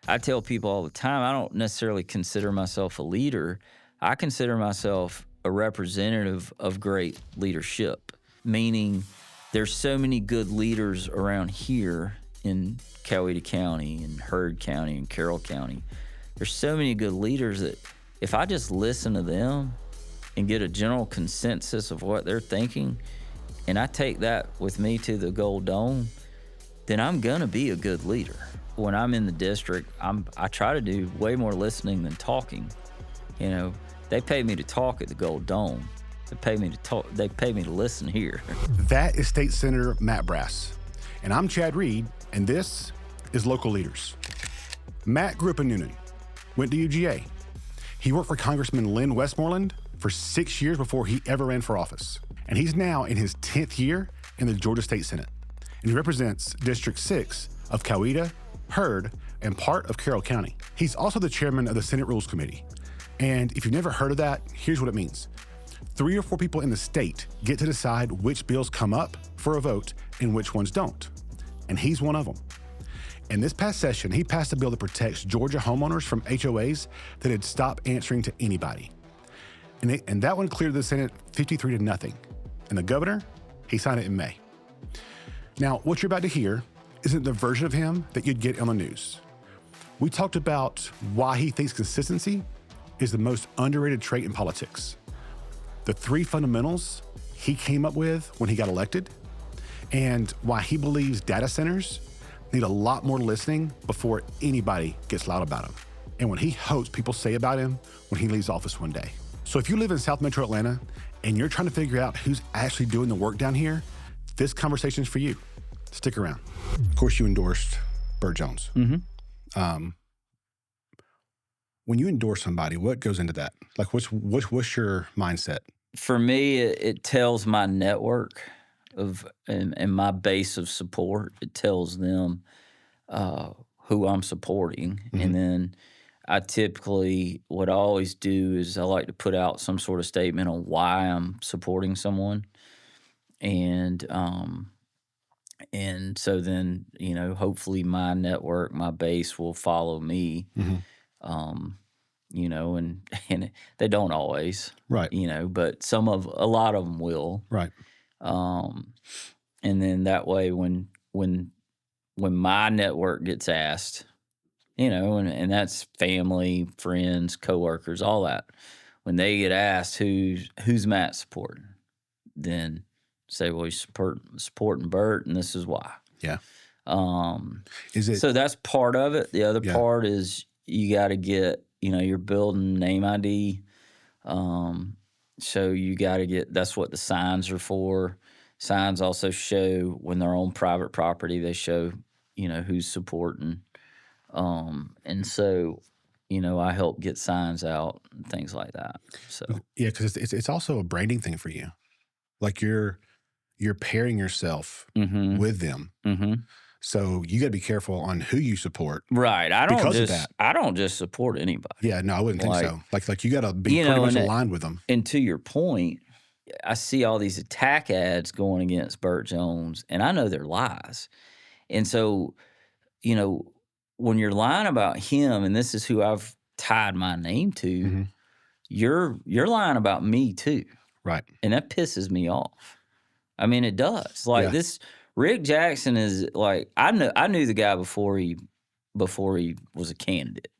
I tell people all the time, I don't necessarily consider myself a leader. I consider myself a representative of great leadership, meaning there's so many good leaders around here in Coweta County and Heard County and Carroll County. There's so many good leaders that if I just listen to them and get a general consensus of what they're thinking, and I take that with me to the Gold Dome, then I'm gonna be a good leader. When I'm in the district, I try to do way more listening than talking. You know, they pay me to talk at the Gold Dome. They pay me to talk. They pay me to listen here. That is State Senator Matt Brass. And I'm Chad Reed, and this is Local Leaders. Matt grew up in Newnan, went to UGA. He worked for Congressman Lynn Westmoreland for 6 years before he ever ran for office. And he's now in his 10th year in the Georgia State Senate. And he represents District 6 of Coweta, Heard, and part of Carroll County. He's also the chairman of the Senate Rules Committee. And if you've never heard of that, here's what it means. 3 or 4 people in the state get to decide which bills come up for a vote and which ones don't. And he's one of them. In this past session, he passed a bill that protects Georgia homeowners from HOAs that had stopped answering to anybody. And that one cleared the Senate 53-0. And the governor, he signed it in May. Now, what you're about to hear isn't the version of him that you'd get on the news. We talked about why he thinks consistency is the most underrated trait in politics. The 3 fundamentals he came up with when he got elected, and why he believes data centers need a lot more listening before anybody gets loud about him, and what he hopes people say about him when he leaves office one day. So if you live in South Metro Atlanta and you're trying to figure out who's actually doing the work down here, this conversation is for you. Stick around. Of course, you endorsed Burt Jones. Mm-hmm. When you endorse somebody, what goes into that? Like, what's your mindset? For me, it tells my network of and my base of support. It tells them who I'm supporting, Mm-hmm. and then I typically, what I always do is I like to put out some sort of statement on why I'm supporting someone, and so then, you know, hopefully my network, my base will follow me. Mm-hmm. You know, and they don't always, Right. you know, but a lot of them will. Right. And then that way when my network gets asked, you know, and that's family, friends, coworkers, all that. When they get asked who's Matt supporting, then say, well, he's supporting Burt, and this is why. Yeah. Is it so that's part of it. The other Yeah. part is you got to get, you know, you're building name ID. So you got to get, that's what the signs are for. Signs also show when they're on private property, they show, you know, who's supporting. And so, you know, I help get signs out and things like that. So Yeah, because it's also a branding thing for you. Like you're pairing yourself mhm, with them. mhm. So you got to be careful on who you support. Right. Because of that. I don't just support anybody. Yeah, no, I wouldn't think Like, so. Like you got to be you pretty know, much and aligned with them. And to your point, I see all these attack ads going against Burt Jones, and I know they're lies. And so, you know, when you're lying about him, and this is who I've tied my name to, Mhm. you're lying about me too. Right. And that pisses me off. I mean, it does. Like Yeah. this, Rick Jackson is like, I knew the guy before he was a candidate.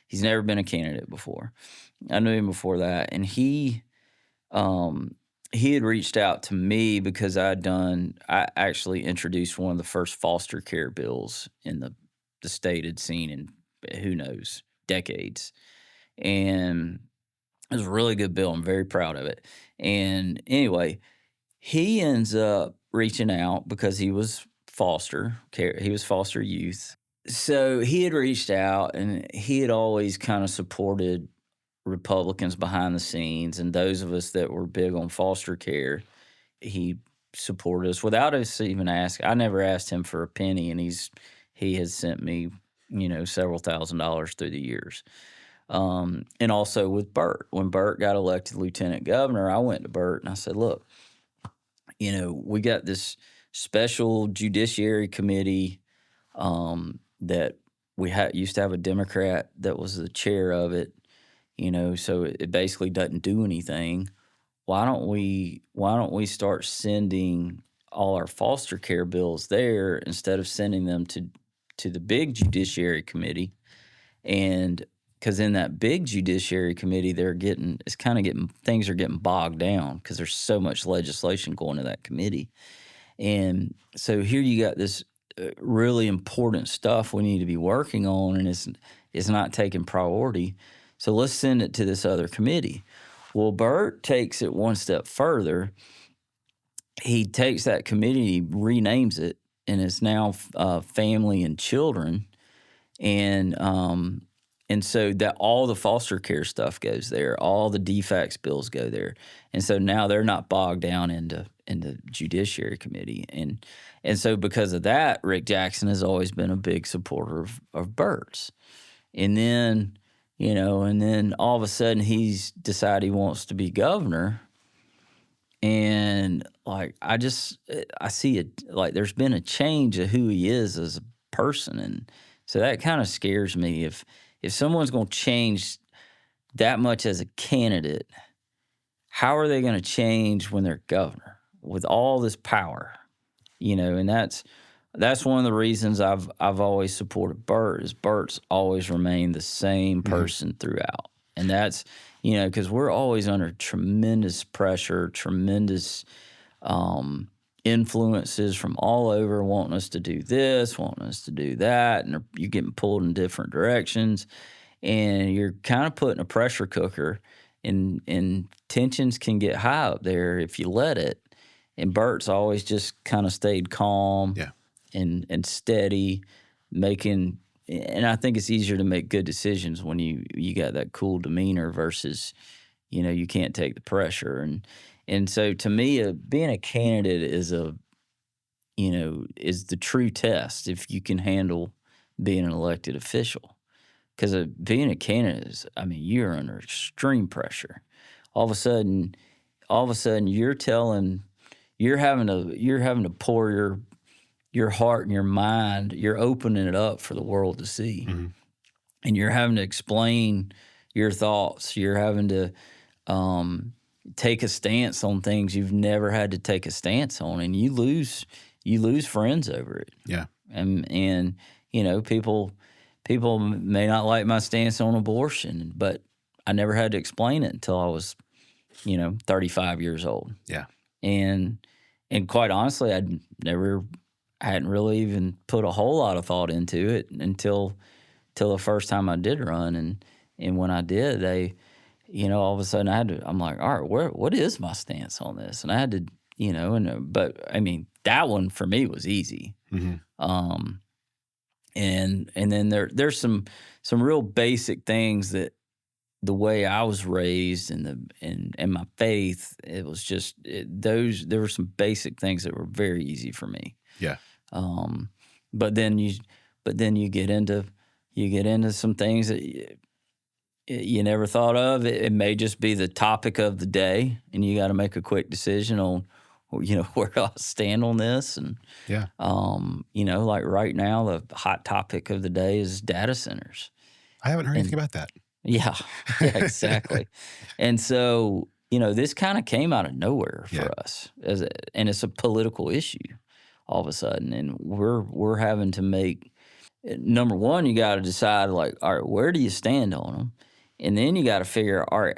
He's never been a candidate before. I knew him before that, and he had reached out to me because I actually introduced one of the first foster care bills in the state had seen in who knows decades, and it was a really good bill. I'm very proud of it. And anyway, he ends up reaching out because he was foster care. He was foster youth. So he had reached out, and he had always kind of supported Republicans behind the scenes, and those of us that were big on foster care, he supported us without us even asking. I never asked him for a penny, and he has sent me, you know, several $1,000s through the years. And also with Burt, when Burt got elected lieutenant governor, I went to Burt and I said, look, you know, we got this special judiciary committee that we used to have a Democrat that was the chair of it, so it basically doesn't do anything. Why don't we start sending all our foster care bills there instead of sending them to the big judiciary committee? And because in that big judiciary committee, things are getting bogged down because there's so much legislation going to that committee. And so here you got this really important stuff we need to be working on, and it's not taking priority. So let's send it to this other committee. Well, Bert takes it one step further. He takes that committee, renames it, and it's now Family and Children, and so that all the foster care stuff goes there, all the DFACS bills go there, and so now they're not bogged down into Judiciary Committee, and so because of that, Rick Jackson has always been a big supporter of Bert's, and then all of a sudden he's decided he wants to be governor. And like I see it, like there's been a change of who he is as a person, and so that kind of scares me. If someone's going to change that much as a candidate, how are they going to change when they're governor with all this power? And that's one of the reasons I've always supported Bert. Is Bert's always remained the same person throughout, and that's. Because we're always under tremendous pressure, tremendous influences from all over wanting us to do this, wanting us to do that, and you're getting pulled in different directions, and you're kind of put in a pressure cooker, and tensions can get high up there if you let it. And Bert's always just kind of stayed calm and steady, and I think it's easier to make good decisions when you got that cool demeanor versus, you can't take the pressure. And so to me, being a candidate is is the true test if you can handle being an elected official. Because being a candidate is, you're under extreme pressure. All of a sudden, you're having to pour your heart and your mind, you're opening it up for the world to see. And you're having to explain your thoughts. You're having to take a stance on things you've never had to take a stance on, and you lose friends over it. Yeah. And people may not like my stance on abortion, but I never had to explain it until I was 35 years old. Yeah. And quite honestly, I hadn't really even put a whole lot of thought into it until the first time I did run, and when I did, they, all of a sudden I'm like, all right, what is my stance on this? And I had to, but that one for me was easy. And then there's some real basic things that the way I was raised and my faith, it was just there were some basic things that were very easy for me. Yeah. But then you get into some things that you never thought of. It may just be the topic of the day, and you got to make a quick decision on, where do I stand on this? And like right now, the hot topic of the day is data centers. I haven't heard anything about that. Yeah, exactly. And so this kind of came out of nowhere for us, and it's a political issue. All of a sudden, and we're having to make, number one, you got to decide, like, all right, where do you stand on them? And then you got to figure, all right,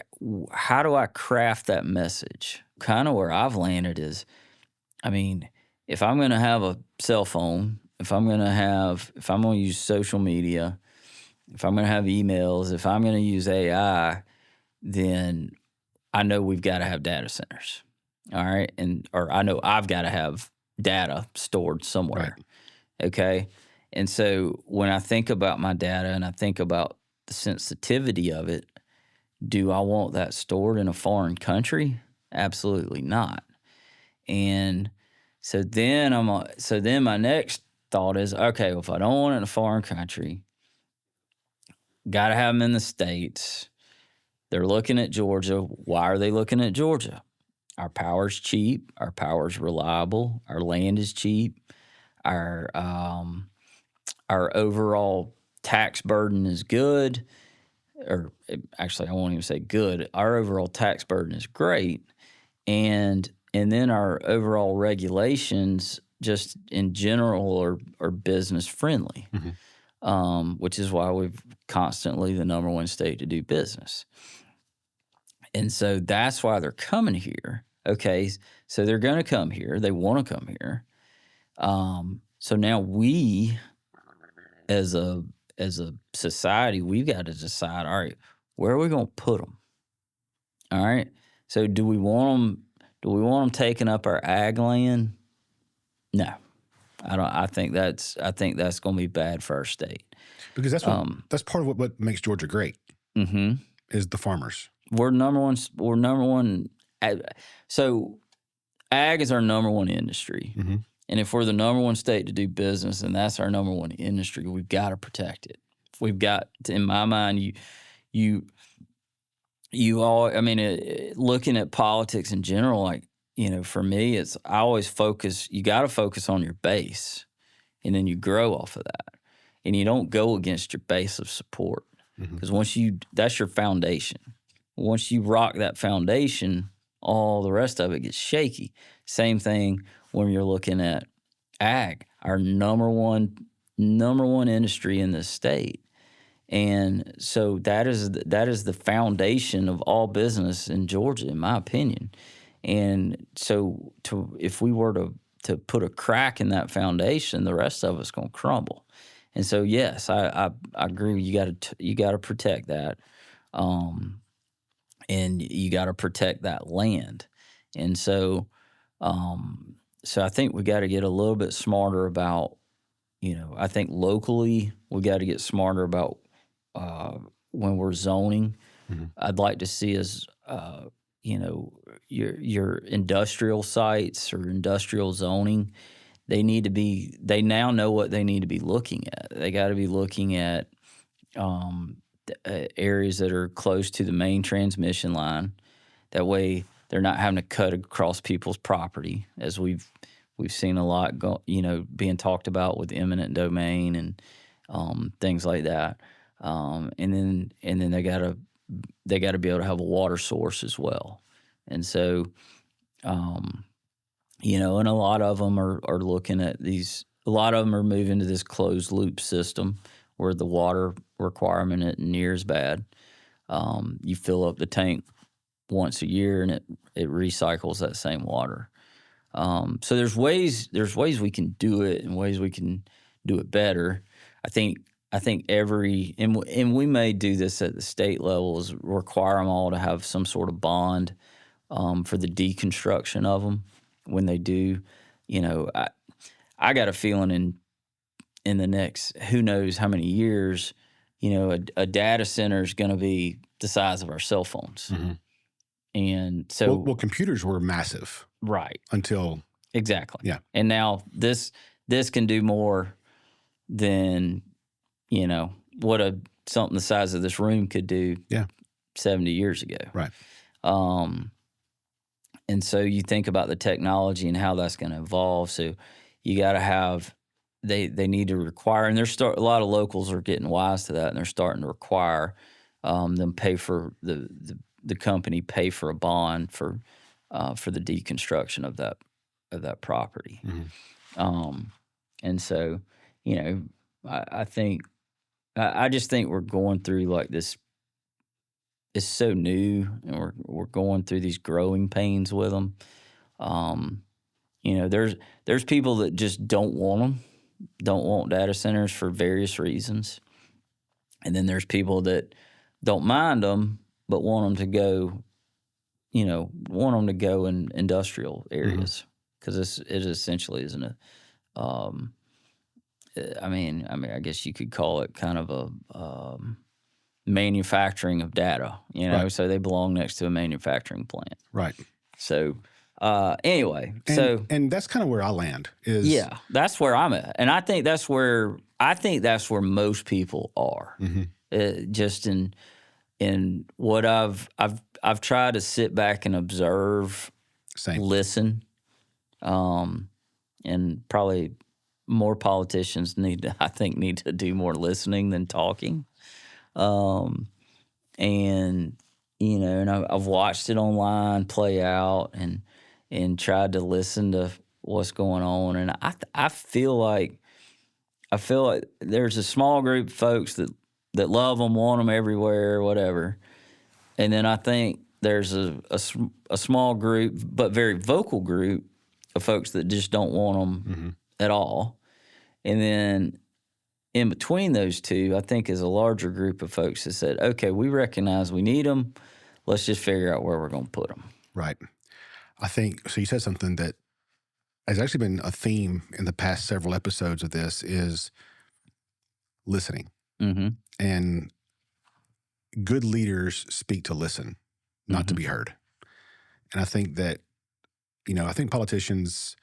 how do I craft that message? Kind of where I've landed is, if I'm going to have a cell phone, if I'm going to use social media, if I'm going to have emails, if I'm going to use AI, then I know we've got to have data centers. All right. Or I know I've got to have data stored somewhere. Right. Okay. And so when I think about my data and I think about the sensitivity of it, do I want that stored in a foreign country? Absolutely not. And so then my next thought is, okay, well, if I don't want it in a foreign country, got to have them in the States. They're looking at Georgia. Why are they looking at Georgia? Our power's cheap. Our power's reliable. Our land is cheap. Our overall tax burden is good, or actually, I won't even say good. Our overall tax burden is great, and then our overall regulations, just in general, are business friendly, which is why we're constantly the number one state to do business. And so that's why they're coming here. Okay, so they're going to come here. They want to come here. So now we, as a society, we've got to decide, all right, where are we going to put them? All right. So do we want them taking up our ag land? No, I don't. I think that's going to be bad for our state. Because that's part of what makes Georgia great. Is the farmers. We're number one. We're number one. So ag is our number one industry. And if we're the number one state to do business and that's our number one industry, we've got to protect it. We've got to, in my mind, you all, I mean, looking at politics in general, like, for me, I always focus, you got to focus on your base and then you grow off of that. And you don't go against your base of support because that's your foundation. Once you rock that foundation, all the rest of it gets shaky. Same thing when you're looking at ag, our number one industry in this state. And so that is the foundation of all business in Georgia, in my opinion. And so if we were to put a crack in that foundation, the rest of it's going to crumble. And so yes, I agree. You got to protect that. And you got to protect that land. And so, so I think we got to get a little bit smarter about, I think locally we got to get smarter about when we're zoning. I'd like to see us, your industrial sites or industrial zoning, they now know what they need to be looking at. They got to be looking at areas that are close to the main transmission line. That way they're not having to cut across people's property, as we've seen a lot being talked about with eminent domain and things like that. And then they got to be able to have a water source as well. And so and a lot of them are looking at these. A lot of them are moving to this closed loop system where the water requirement isn't near as bad. You fill up the tank once a year and it recycles that same water. So there's ways we can do it and ways we can do it better. I think and we may do this at the state level, is require them all to have some sort of bond for the deconstruction of them when they do. I got a feeling in the next who knows how many years, a data center is going to be the size of our cell phones. And so, well, computers were massive, right? Until exactly, yeah. And now this can do more than what something the size of this room could do. 70 years ago, right? And so you think about the technology and how that's going to evolve. So you got to have they need to require, and a lot of locals are getting wise to that, and they're starting to require them pay for the company pay for a bond for the deconstruction of that property. And so I think I just think we're going through like this. It's so new, and we're going through these growing pains with them. There's people that just don't want data centers for various reasons, and then there's people that don't mind them but want them to go in industrial areas because it essentially isn't a. I mean, I guess you could call it kind of a manufacturing of data, right. So they belong next to a manufacturing plant. Right. So anyway, and that's kind of where I land is. Yeah, that's where I'm at. And I think that's where most people are. Just in what I've tried to sit back and observe, Same. listen, and probably more politicians I think need to do more listening than talking. And and I've watched it online play out and tried to listen to what's going on, and I feel like there's a small group of folks that love them, want them everywhere, whatever, and then I think there's a small group but very vocal group of folks that just don't want them at all, and then in between those two, I think is a larger group of folks that said, okay, we recognize we need them. Let's just figure out where we're going to put them. Right. I think, so you said something that has actually been a theme in the past several episodes of this is listening. And good leaders speak to listen, not to be heard. And I think that, I think politicians,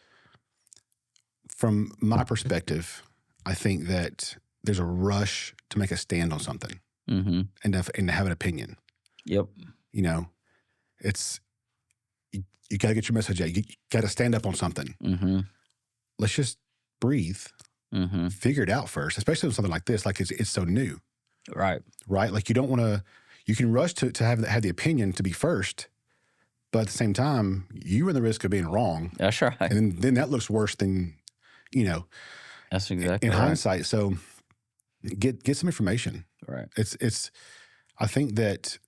from my perspective, I think that there's a rush to make a stand on something and to have an opinion. Yep. It's you got to get your message out. You got to stand up on something. Let's just breathe, figure it out first, especially with something like this. Like it's so new. Right. Like you don't want to. You can rush to have the opinion to be first, but at the same time, you run the risk of being wrong. That's right. And then that looks worse than That's exactly in right. hindsight. So get some information. Right. It's I think that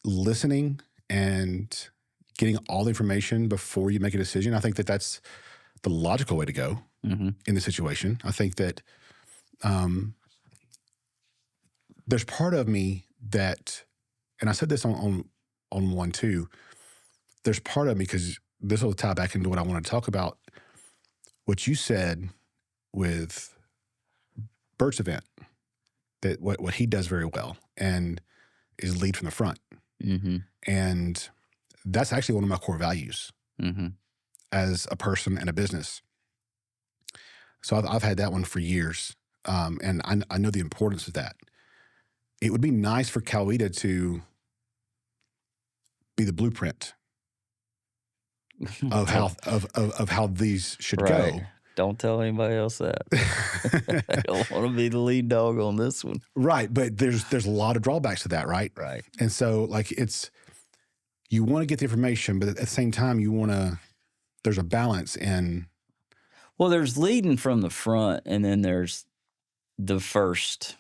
listening and getting all the information before you make a decision, I think that that's the logical way to go in the situation. I think that there's part of me that, and I said this on one too, there's part of me, because this will tie back into what I want to talk about, what you said with Bert's event, that what he does very well and is lead from the front. And that's actually one of my core values as a person and a business. So I've had that one for years, and I know the importance of that. It would be nice for Coweta to be the blueprint of how these should go. Don't tell anybody else that. I don't want to be the lead dog on this one. Right, but there's a lot of drawbacks to that, right? Right. And so like you want to get the information, but at the same time there's a balance in. Well, there's leading from the front, and then there's the first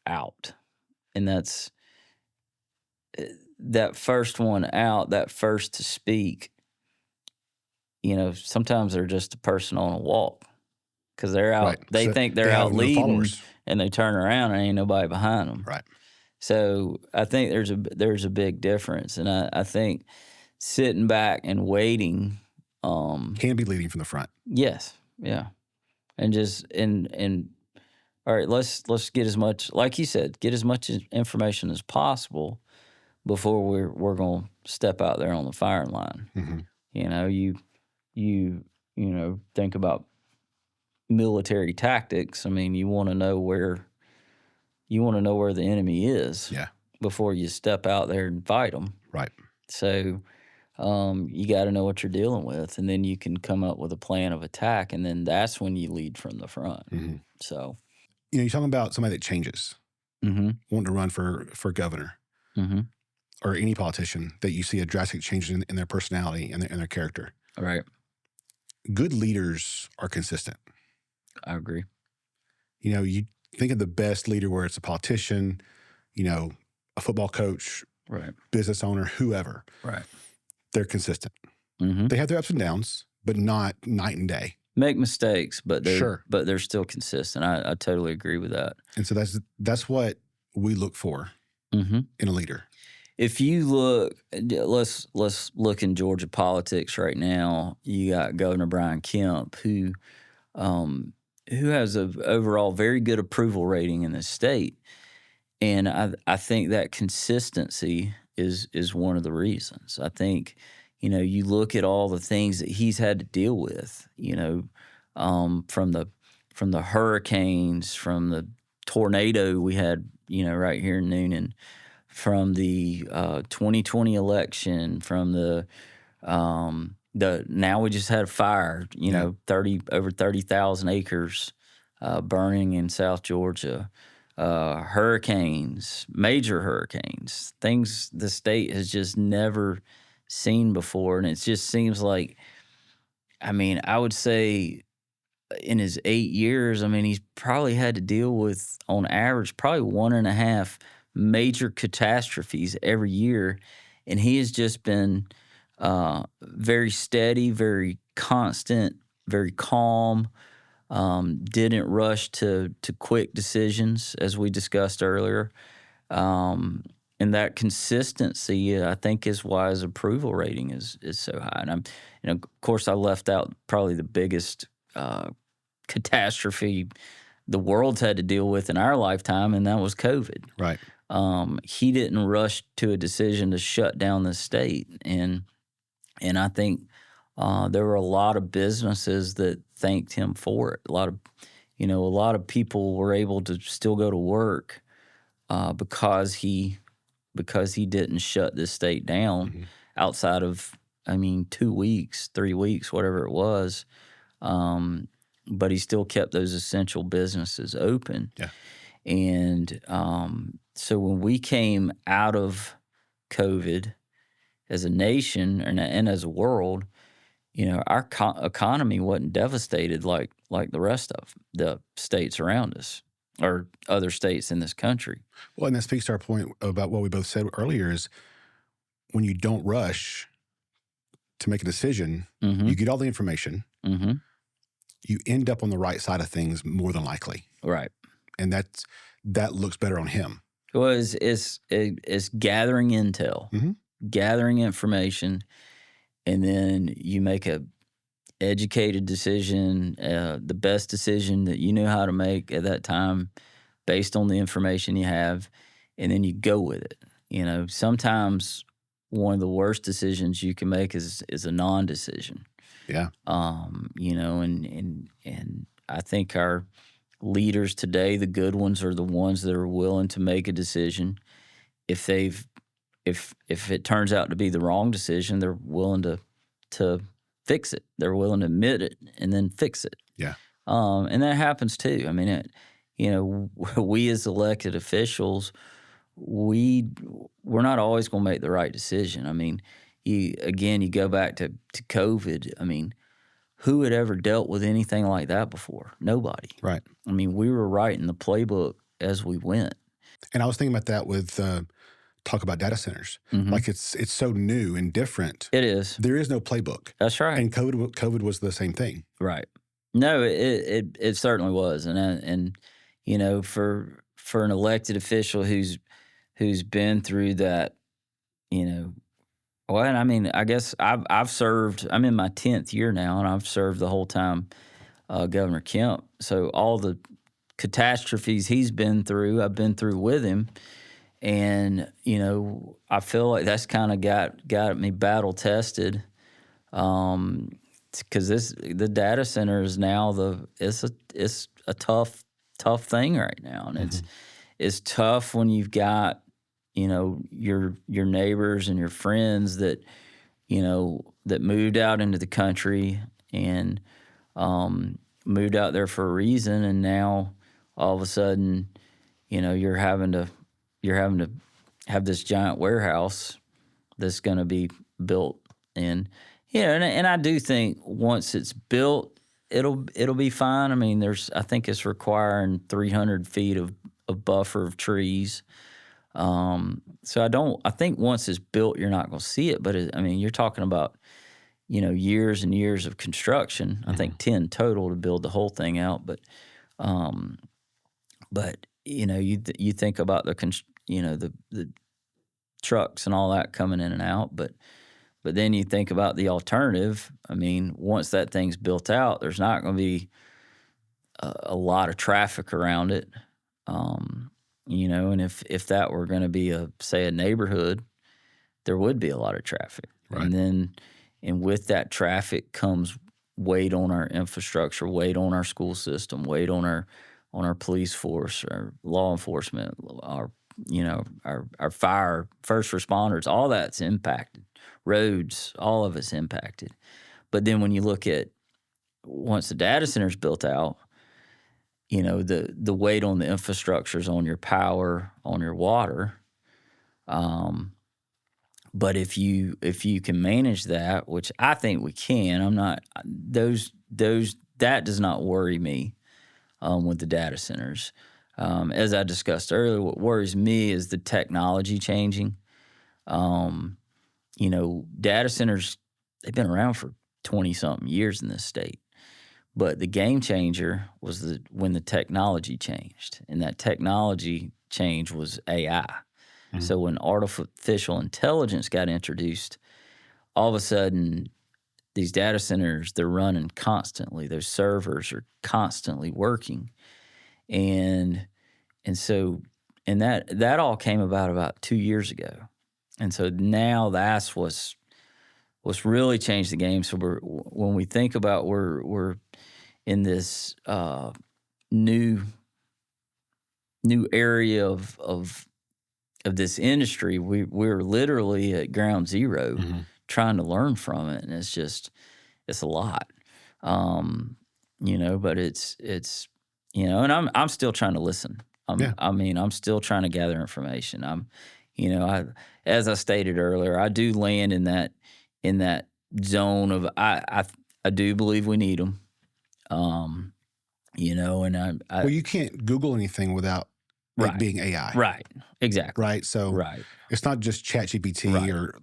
out. And that's that first one out, that first to speak. Sometimes they're just a person on a walk because they're out. Right. They think they're out leading, and they turn around and ain't nobody behind them. Right. So I think there's a big difference, and I think sitting back and waiting can be leading from the front. Yes. Yeah. And just all right, let's get as much, like you said, get as much information as possible before we're going to step out there on the firing line. You think about military tactics. I mean, you want to know where the enemy is before you step out there and fight them. Right. So you got to know what you're dealing with, and then you can come up with a plan of attack, and then that's when you lead from the front. So, you're talking about somebody that changes, wanting to run for governor, or any politician that you see a drastic change in their personality and their character. Right. Good leaders are consistent. I agree. You think of the best leader where it's a politician, a football coach, right, business owner, whoever. Right. They're consistent. They have their ups and downs, but not night and day. Make mistakes, but they're still consistent. I totally agree with that. And so that's what we look for in a leader. If you look, let's look in Georgia politics right now. You got Governor Brian Kemp, who has an overall very good approval rating in the state, and I think that consistency is one of the reasons. I think you look at all the things that he's had to deal with. From the hurricanes, from the tornado we had, right here in Newnan, from the 2020 election, from the Now we just had a fire, Yeah. 30,000 acres burning in South Georgia. Hurricanes, major hurricanes, things the state has just never seen before. And it just seems like, I would say in his 8 years, he's probably had to deal with, on average, probably 1.5 major catastrophes every year. And he has just been very steady, very constant, very calm, didn't rush to quick decisions, as we discussed earlier. And that consistency, I think, is why his approval rating is so high. And of course, I left out probably the biggest catastrophe the world's had to deal with in our lifetime, and that was COVID. Right. He didn't rush to a decision to shut down the state, and I think there were a lot of businesses that thanked him for it. A lot of people were able to still go to work because he didn't shut this state down outside of 2 weeks, 3 weeks, whatever it was. But he still kept those essential businesses open. Yeah. And so when we came out of COVID as a nation and as a world, our economy wasn't devastated like the rest of the states around us or other states in this country. Well, and that speaks to our point about what we both said earlier is when you don't rush to make a decision, you get all the information, you end up on the right side of things more than likely. Right. And that looks better on him. Well, it's gathering intel, gathering information, and then you make a educated decision, the best decision that you knew how to make at that time based on the information you have, and then you go with it. Sometimes one of the worst decisions you can make is a non-decision. Yeah. And I think our leaders today, the good ones, are the ones that are willing to make a decision. If it turns out to be the wrong decision, they're willing to fix it. They're willing to admit it and then fix it. Yeah. And that happens too. We as elected officials, we're not always going to make the right decision. You go back to COVID. Who had ever dealt with anything like that before? Nobody. Right. We were writing the playbook as we went. And I was thinking about that with talk about data centers. Like it's so new and different. It is. There is no playbook. That's right. And COVID was the same thing. Right. No, it certainly was. And for an elected official who's been through that, well, I guess I've served. I'm in my 10th year now, and I've served the whole time Governor Kemp. So all the catastrophes he's been through, I've been through with him, and I feel like that's kind of got me battle tested, because the data center is now it's a tough thing right now, and it's tough when you've got your neighbors and your friends that that moved out into the country and moved out there for a reason, and now all of a sudden you're having to have this giant warehouse that's going to be built, and and I do think once it's built it'll be fine. I think it's requiring 300 feet of buffer of trees. So I think once it's built, you're not going to see it, but you're talking about, years and years of construction. I think 10 total to build the whole thing out. But you think about the trucks and all that coming in and out, but then you think about the alternative. Once that thing's built out, there's not going to be a lot of traffic around it. And if that were going to be a neighborhood, there would be a lot of traffic. Right. And with that traffic comes weight on our infrastructure, weight on our school system, weight on our police force, our law enforcement, our fire, first responders, all that's impacted. roads, all of it's impacted. But then when you look at once the data center's built out, the weight on the infrastructures, on your power, on your water. But if you can manage that, which I think we can, I'm not that does not worry me with the data centers. As I discussed earlier, what worries me is the technology changing. Data centers, they've been around for 20-something years in this state. But the game changer was when the technology changed, and that technology change was AI. Mm-hmm. So when artificial intelligence got introduced, all of a sudden, these data centers, they're running constantly. Those servers are constantly working. And that all came about 2 years ago. And so now that's what's really changed the game. So when we think about we're in this new area of this industry, we're literally at ground zero, mm-hmm. trying to learn from it, and it's a lot, but it's and I'm still trying to listen. I'm still trying to gather information. As I stated earlier, I do land in that zone of I do believe we need them. And well, you can't Google anything without it being AI. Right. Exactly. Right. So it's not just ChatGPT or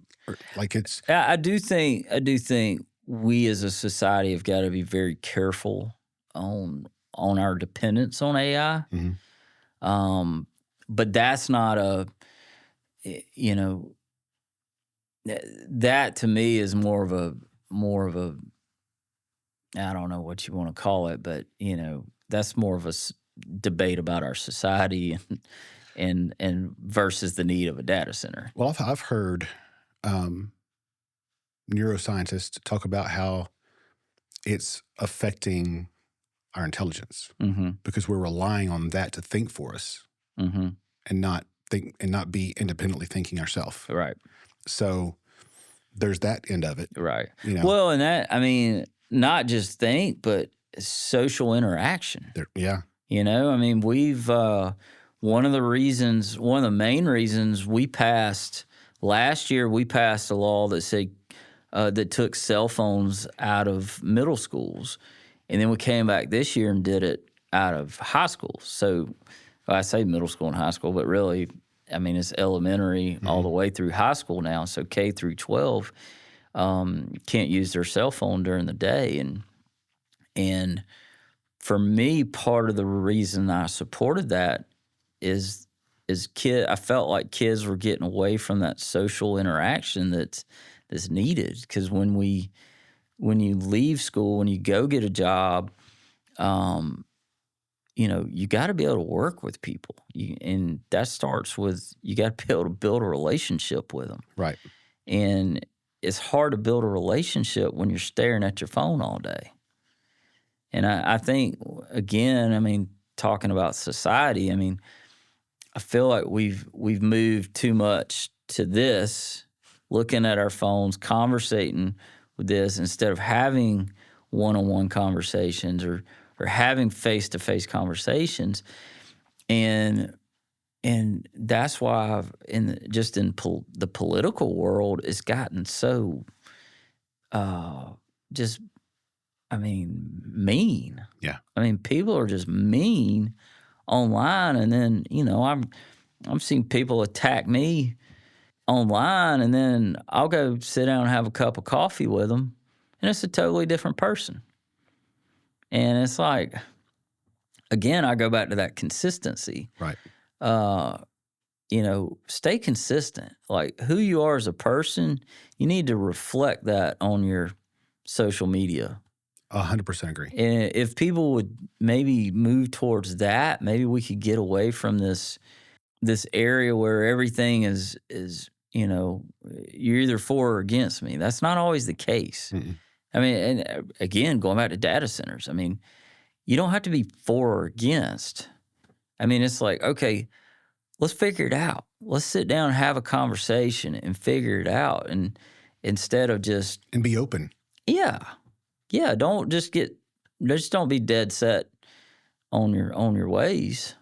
like it's. I do think we as a society have got to be very careful on our dependence on AI. Mm-hmm. But that's not that to me is more of a I don't know what you want to call it, but that's more of a debate about our society and versus the need of a data center. Well, I've heard neuroscientists talk about how it's affecting our intelligence, mm-hmm. because we're relying on that to think for us, mm-hmm. and not be independently thinking ourselves. Right. So there's that end of it. Right. Well, and that, not just think, but social interaction. We've one of the main reasons we passed last year, we passed a law that said that took cell phones out of middle schools, and then we came back this year and did it out of high schools. So I say middle school and high school, but really, it's elementary, mm-hmm. all the way through high school now. So K through 12 can't use their cell phone during the day, and for me, part of the reason I supported that is I felt like kids were getting away from that social interaction that's needed. Because when you leave school, when you go get a job, you got to be able to work with people, and that starts with you got to be able to build a relationship with them. Right. And it's hard to build a relationship when you're staring at your phone all day. And I think, again, talking about society, I feel like we've moved too much to this, looking at our phones, conversating with this, instead of having one-on-one conversations or having face-to-face conversations. And that's why in the political world, it's gotten so mean. Yeah. People are just mean online, and then I'm seeing people attack me online, and then I'll go sit down and have a cup of coffee with them, and it's a totally different person. And it's like, again, I go back to that consistency. Right. Stay consistent. Like, who you are as a person, you need to reflect that on your social media. 100% agree. And if people would maybe move towards that, maybe we could get away from this area where everything is you're either for or against me. That's not always the case. Mm-mm. And again, going back to data centers, you don't have to be for or against. It's like, okay, let's figure it out. Let's sit down and have a conversation and figure it out. And instead of just And be open. yeah, don't don't be dead set on your ways.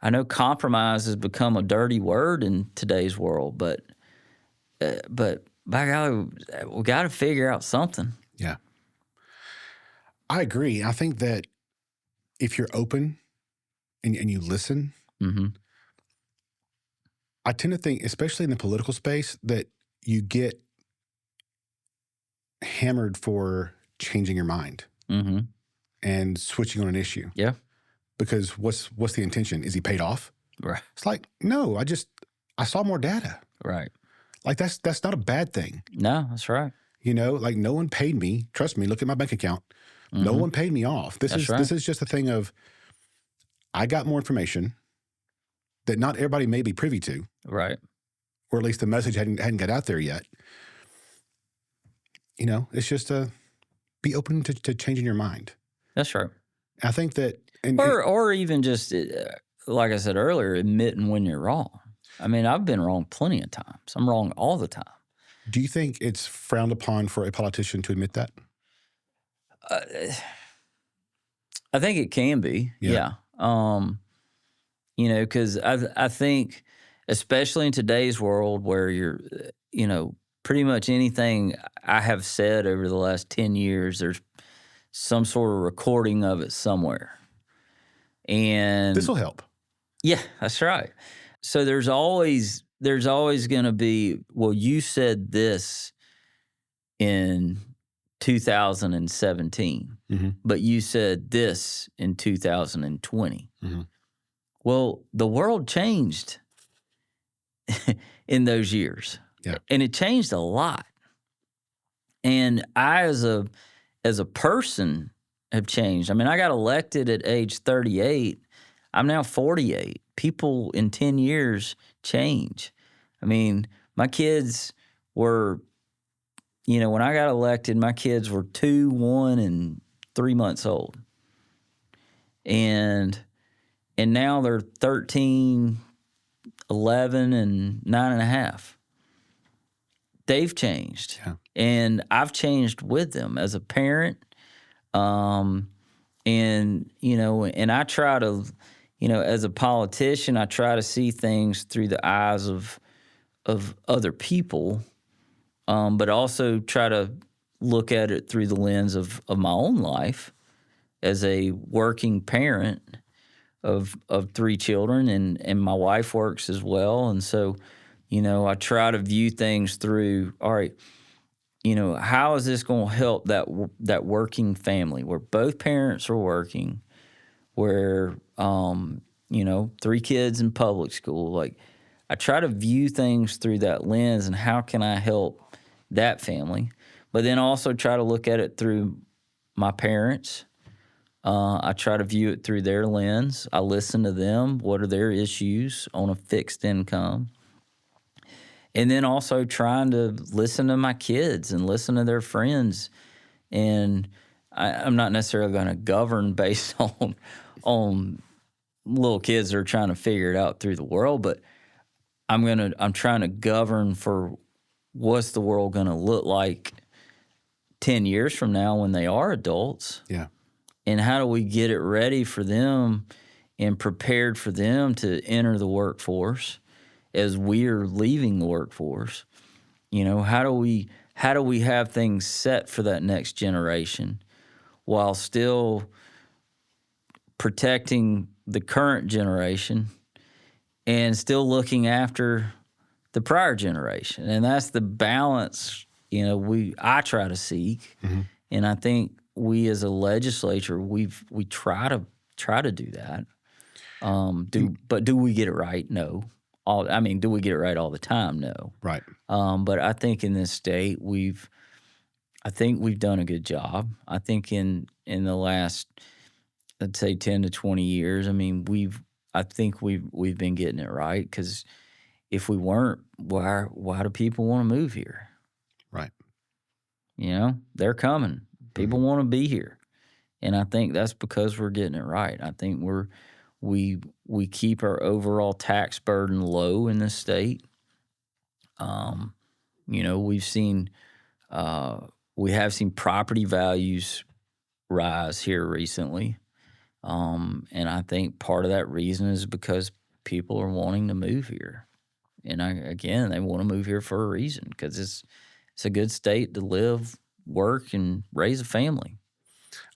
I know compromise has become a dirty word in today's world, but by golly, we got to figure out something. Yeah. I agree. I think that if you're open and you listen, Mm-hmm. I tend to think, especially in the political space, that you get hammered for changing your mind Mm-hmm. and switching on an issue. Yeah. Because what's the intention? Is he paid off? Right. It's like, no, I saw more data. Right. Like that's not a bad thing. No, that's right. Like no one paid me. Trust me, look at my bank account. Mm-hmm. No one paid me off. This is just a thing of I got more information that not everybody may be privy to. Right. Or at least the message hadn't got out there yet. It's just be open to changing your mind. That's right. I think that or even just like I said earlier, admitting when you're wrong. I mean, I've been wrong plenty of times. I'm wrong all the time. Do you think it's frowned upon for a politician to admit that? I think it can be. Yeah. Because I think, especially in today's world where you're, pretty much anything I have said over the last 10 years, there's some sort of recording of it somewhere. And this will help. Yeah, that's right. So there's always going to be, well, you said this in 2017, mm-hmm. but you said this in 2020. Mm-hmm. Well, the world changed in those years. Yeah. And it changed a lot. And I, as a person, have changed. I mean, I got elected at age 38. I'm now 48. People in 10 years change. I mean, my kids were, when I got elected, my kids were 2, 1, and 3 months old. And now they're 13, 11, and 9.5. They've changed. Yeah. And I've changed with them as a parent. And I try to, as a politician, I try to see things through the eyes of other people, but also try to look at it through the lens of my own life as a working parent of 3 children, and my wife works as well. And so, I try to view things through, all right, how is this going to help that working family where both parents are working, where, 3 kids in public school? Like, I try to view things through that lens, and how can I help that family? But then also try to look at it through my parents. I try to view it through their lens. I listen to them. What are their issues on a fixed income? And then also trying to listen to my kids and listen to their friends. And I'm not necessarily going to govern based on little kids that are trying to figure it out through the world, but I'm trying to govern for what's the world going to look like 10 years from now when they are adults. Yeah. And how do we get it ready for them and prepared for them to enter the workforce as we're leaving the workforce? How do we have things set for that next generation while still protecting the current generation and still looking after the prior generation? And that's the balance, I try to seek. Mm-hmm. And I think we as a legislature, we try to do that. But do we get it right? No. Do we get it right all the time? No. Right. But I think in this state, we've done a good job. I think in the last, I'd say 10 to 20 years, I think we've been getting it right, because if we weren't, why do people want to move here? Right. They're coming. People want to be here. And I think that's because we're getting it right. I think we keep our overall tax burden low in this state. You know, we've seen we have seen property values rise here recently, and I think part of that reason is because people are wanting to move here, and again, they want to move here for a reason because it's a good state to live, work, and raise a family.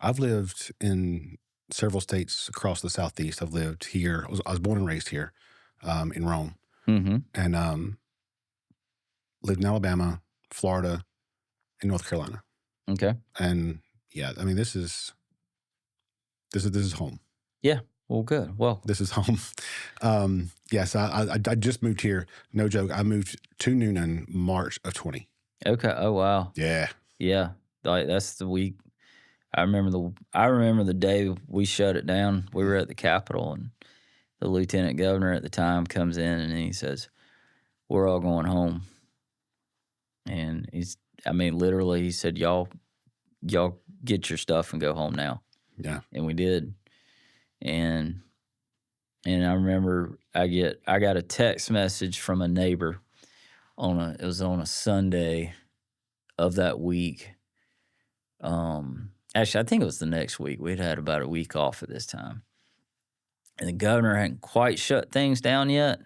I've lived in several states across the Southeast. I've lived here. I was born and raised here in Rome, Mm-hmm. and lived in Alabama, Florida, and North Carolina. Okay. And yeah, I mean, this is home. Yeah. Well, good. Well, This is home. Yes, I just moved here. No joke. I moved to Newnan March of 20. okay. Oh, wow. Yeah. Yeah. Like that's the week. I remember the day we shut it down. We were at the Capitol, and the lieutenant governor at the time comes in and he says, "We're all going home." And literally, he said, "Y'all get your stuff and go home now." Yeah. And we did. And I remember I got a text message from a neighbor it was on a Sunday of that week. Actually, I think it was the next week. We'd had about a week off at this time. And the governor hadn't quite shut things down yet.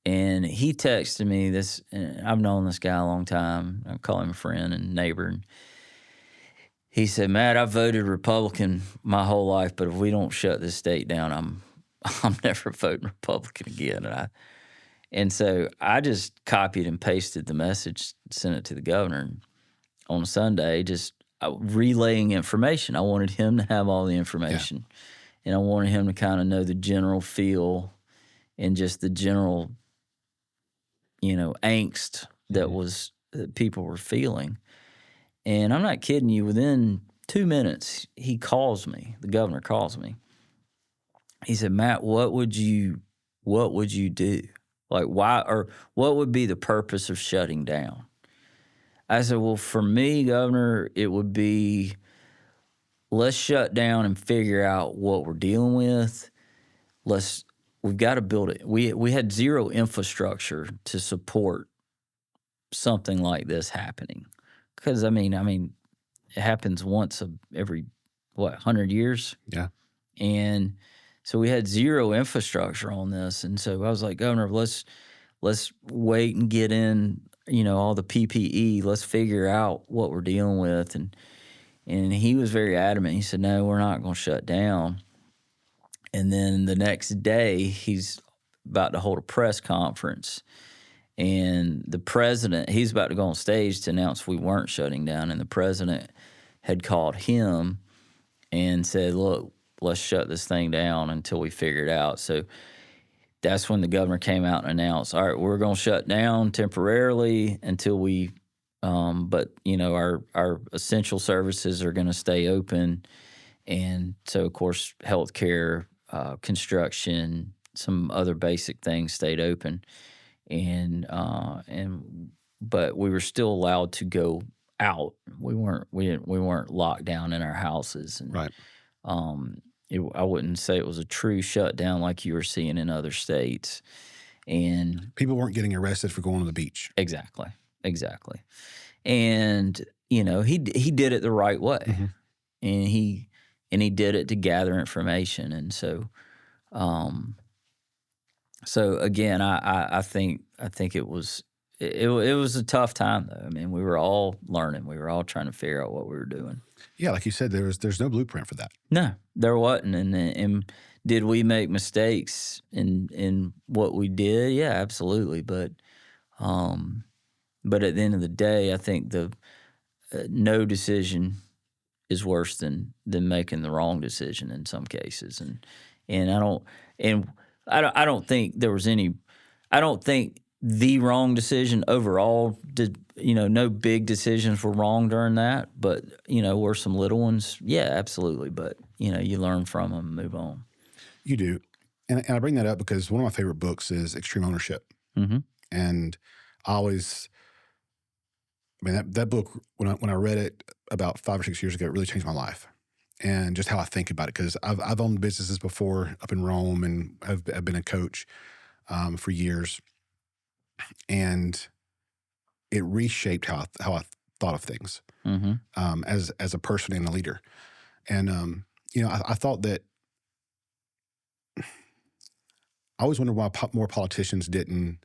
And he texted me this, and I've known this guy a long time. I call him a friend and neighbor. And he said, "Matt, I voted Republican my whole life, but if we don't shut this state down, I'm never voting Republican again." And so I just copied and pasted the message, sent it to the governor. And on Sunday, just relaying information. I wanted him to have all the information, and I wanted him to kind of know the general feel and just the general, angst that people were feeling. And I'm not kidding you. Within 2 minutes, the governor calls me. He said, "Matt, what would you do? Like, why, or what would be the purpose of shutting down?" I said, "Well, for me, Governor, it would be, let's shut down and figure out what we're dealing with. We've got to build it." We had zero infrastructure to support something like this happening. Because, I mean, it happens once every, 100 years? Yeah. And so we had zero infrastructure on this. And so I was like, "Governor, let's wait and get in, all the PPE. Let's figure out what we're dealing with." And he was very adamant. He said, "No, we're not going to shut down." And then the next day, he's about to hold a press conference. And the president, he's about to go on stage to announce we weren't shutting down. And the president had called him and said, "Look, let's shut this thing down until we figure it out." So that's when the governor came out and announced, "All right, we're going to shut down temporarily until we, but our essential services are going to stay open." And so, of course, healthcare, construction, some other basic things stayed open, but we were still allowed to go out. We weren't locked down in our houses, and Right. I wouldn't say it was a true shutdown like you were seeing in other states. And People weren't getting arrested for going to the beach. exactly. And he did it the right way, Mm-hmm. and he did it to gather information. And so, again, I think it was a tough time though. I mean, we were all learning. We were all trying to figure out what we were doing. Yeah, like you said, there's no blueprint for that. No, there wasn't. And did we make mistakes in what we did? Yeah, absolutely. But at the end of the day, I think the no decision is worse than making the wrong decision in some cases. And I don't think there was any. I don't think the wrong decision overall did. No big decisions were wrong during that, but were some little ones. Yeah, absolutely. But you learn from them and move on. You do. And I bring that up because one of my favorite books is Extreme Ownership. Mm-hmm. And that book, when I read it about 5 or 6 years ago, it really changed my life and just how I think about it. Because I've owned businesses before up in Rome and have been a coach for years. and it reshaped how I thought of things as a person and a leader. And I thought that I always wondered why more politicians didn't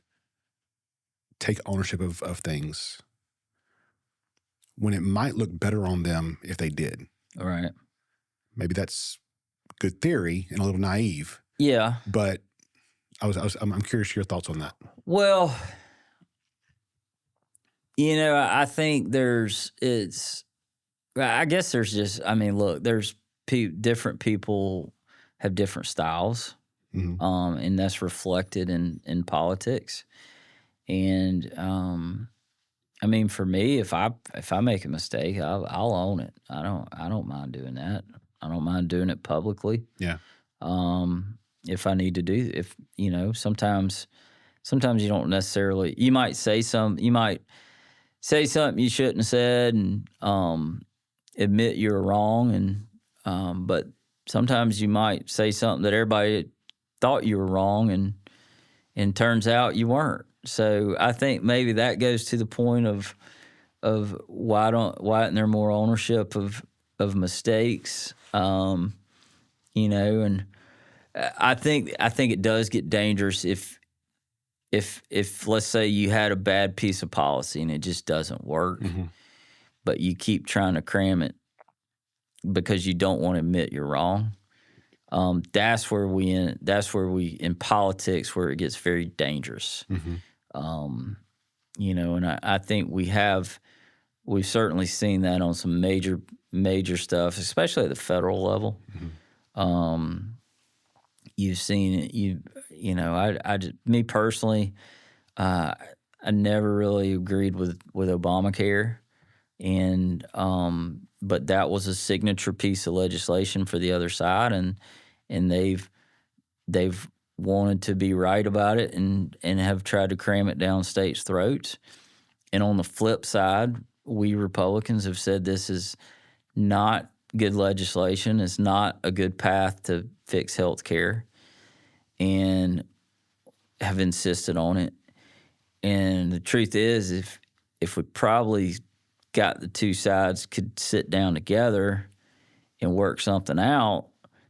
take ownership of things when it might look better on them if they did. All right. Maybe that's good theory and a little naive. Yeah. But I'm curious your thoughts on that. Well, I think I guess there's just, look, there's different people have different styles, and that's reflected in politics. And for me, if I make a mistake, I'll own it. I don't mind doing that. I don't mind doing it publicly. Yeah. If I need to sometimes you don't necessarily. You might say something you shouldn't have said, and admit you're wrong, and but sometimes you might say something that everybody thought you were wrong, and turns out you weren't. So I think maybe that goes to the point of why isn't there more ownership of mistakes? And I think it does get dangerous if let's say you had a bad piece of policy and it just doesn't work, but you keep trying to cram it because you don't want to admit you're wrong. That's where we in politics where it gets very dangerous. And I think we've certainly seen that on some major stuff, especially at the federal level. You've seen it. Me personally, I never really agreed with Obamacare, and but that was a signature piece of legislation for the other side, and they've wanted to be right about it and have tried to cram it down states' throats. And on the flip side, we Republicans have said this is not good legislation. It's not a good path to fix health care, and have insisted on it. And the truth is, if we probably got the two sides could sit down together and work something out,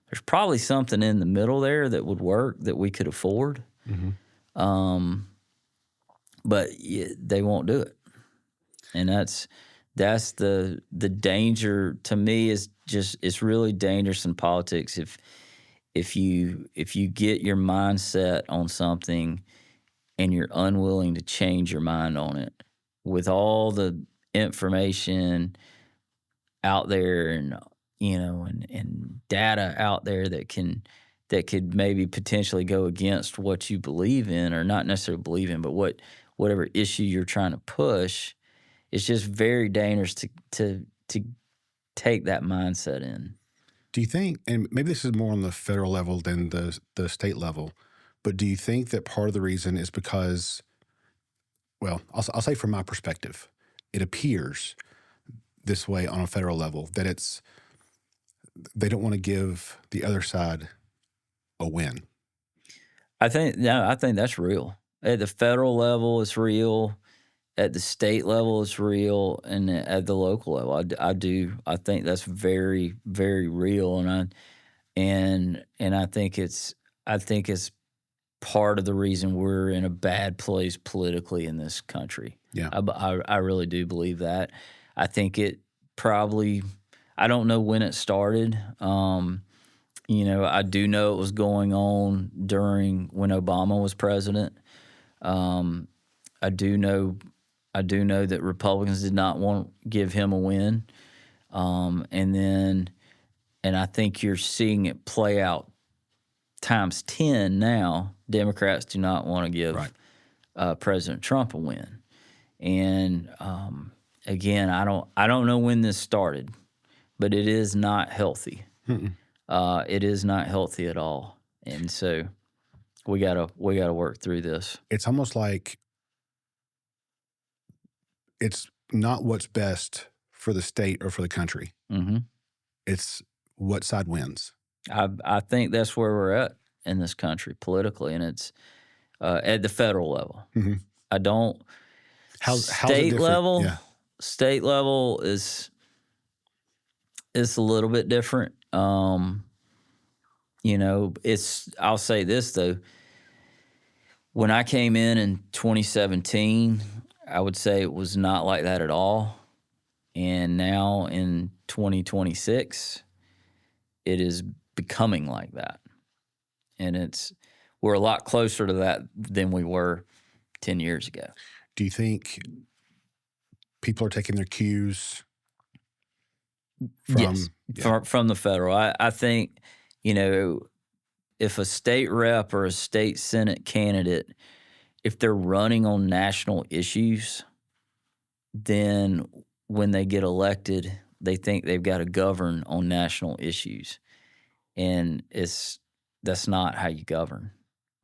there's probably something in the middle there that would work that we could afford. But they won't do it, and that's the danger to me. Is just it's really dangerous in politics if you get your mindset on something and you're unwilling to change your mind on it with all the information out there and and data out there that could maybe potentially go against what you believe in, or not necessarily believe in, but whatever issue you're trying to push. It's just very dangerous to take that mindset in. Do you think, and maybe this is more on the federal level than the state level, but do you think that part of the reason is because, well, I'll say from my perspective, it appears this way on a federal level, that they don't want to give the other side a win? I think that's real. At the federal level, it's real. At the state level, it's real, and at the local level, I think that's very, very real, and I think it's part of the reason we're in a bad place politically in this country. Yeah, I really do believe that. I think it probably. I don't know when it started. I do know it was going on when Obama was president. I do know that Republicans did not want to give him a win. And I think you're seeing it play out times 10 now. Democrats do not want to give President Trump a win. And again, I don't know when this started, but it is not healthy. It is not healthy at all. And so we gotta work through this. It's almost like it's not what's best for the state or for the country. It's what side wins. I think that's where we're at in this country politically, and it's at the federal level. I don't. How's it State different? level, Yeah. state level is a little bit different. I'll say this though. When I came in 2017, I would say it was not like that at all. And now in 2026, it is becoming like that. And we're a lot closer to that than we were 10 years ago. Do you think people are taking their cues from, yes, from the federal? I think, if a state rep or a state Senate candidate, if they're running on national issues, then when they get elected, they think they've got to govern on national issues. And that's not how you govern.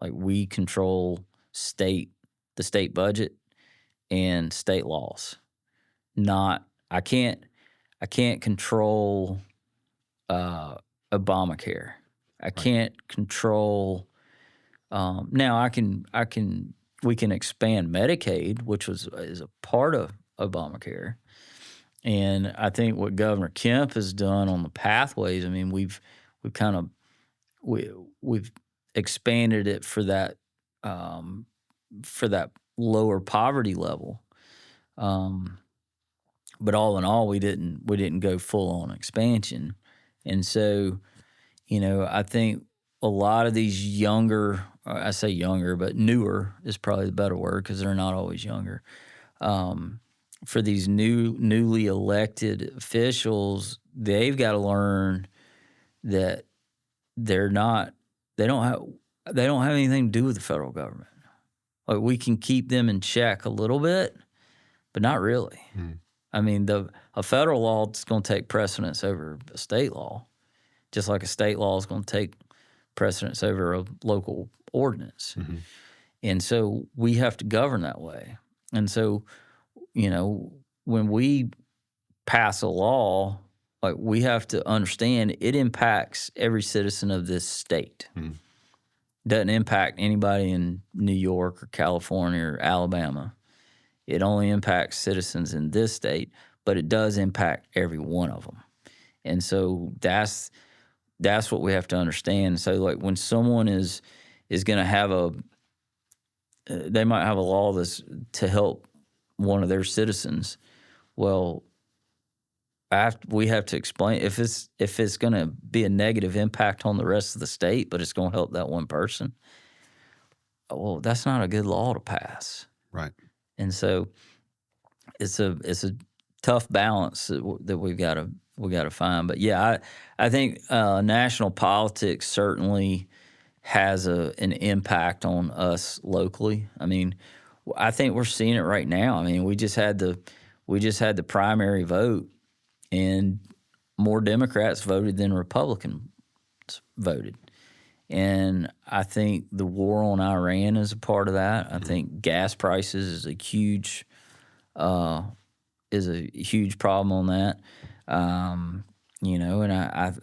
Like, we control the state budget and state laws. I can't control Obamacare. I can't control. Now we can expand Medicaid, which is a part of Obamacare. And I think what Governor Kemp has done on the pathways, I mean, we've expanded it for that lower poverty level. But all in all, we didn't go full on expansion. And so, I think a lot of these younger, I say younger, but newer is probably the better word because they're not always younger. For these newly elected officials, they've got to learn that they don't have anything to do with the federal government. Like, we can keep them in check a little bit, but not really. I mean, a federal law is going to take precedence over a state law, just like a state law is going to take precedence over a local ordinance. And so we have to govern that way. And so, when we pass a law, like, we have to understand it impacts every citizen of this state. Doesn't impact anybody in New York or California or Alabama. It only impacts citizens in this state, but it does impact every one of them. And so that's what we have to understand. So, like, when someone is going to have they might have a law that's to help one of their citizens. Well, we have to explain if it's going to be a negative impact on the rest of the state, but it's going to help that one person. Well, that's not a good law to pass. Right. And so it's a tough balance that we've got to find. But yeah, I think national politics certainly has an impact on us locally. I mean, I think we're seeing it right now. I mean, we just had the primary vote, and more Democrats voted than Republicans voted. And I think the war on Iran is a part of that. I think gas prices is a huge problem on that. And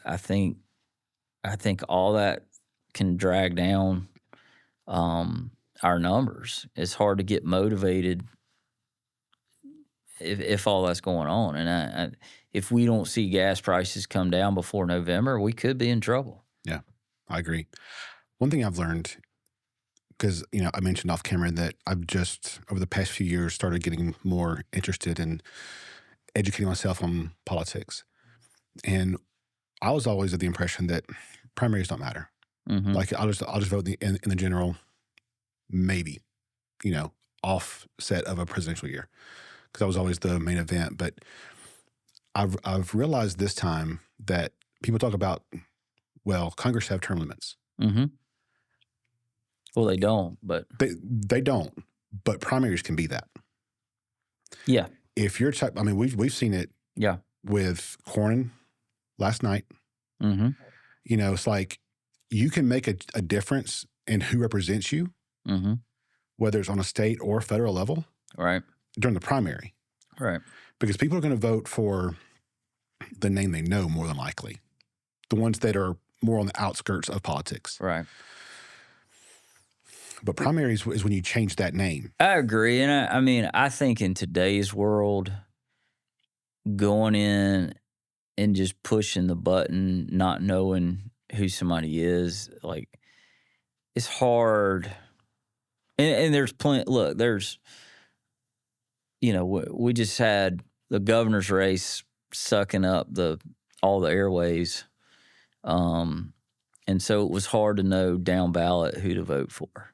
I think all that can drag down our numbers. It's hard to get motivated if all that's going on. And if we don't see gas prices come down before November, we could be in trouble. Yeah, I agree. One thing I've learned, because I mentioned off camera that I've just over the past few years started getting more interested in educating myself on politics, and I was always of the impression that primaries don't matter. Like, I'll just vote in the general, maybe, offset of a presidential year, because that was always the main event. But I've realized this time that people talk about, well, Congress have term limits. Well, they don't, but they don't. But primaries can be that. Yeah. If you're, we've seen it. Yeah. With Cornyn last night. It's like you can make a difference in who represents you, whether it's on a state or federal level, right, during the primary, right, because people are going to vote for the name they know more than likely, the ones that are more on the outskirts of politics, right. But primaries is when you change that name. I agree, and I mean, I think in today's world, going in and just pushing the button, not knowing who somebody is, like, it's hard. And there's plenty. Look, there's, we just had the governor's race sucking up all the airways, and so it was hard to know down ballot who to vote for.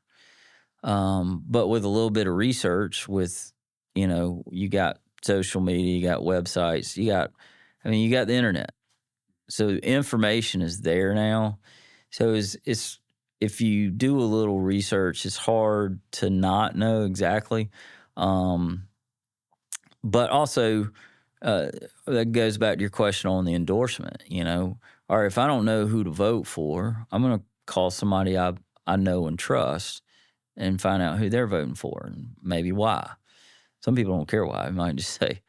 But with a little bit of research, you got social media, you got websites, you got the internet. So information is there now. So it's if you do a little research, it's hard to not know exactly. But also, that goes back to your question on the endorsement. All right, if I don't know who to vote for, I'm going to call somebody I know and trust and find out who they're voting for and maybe why. Some people don't care why. They might just say,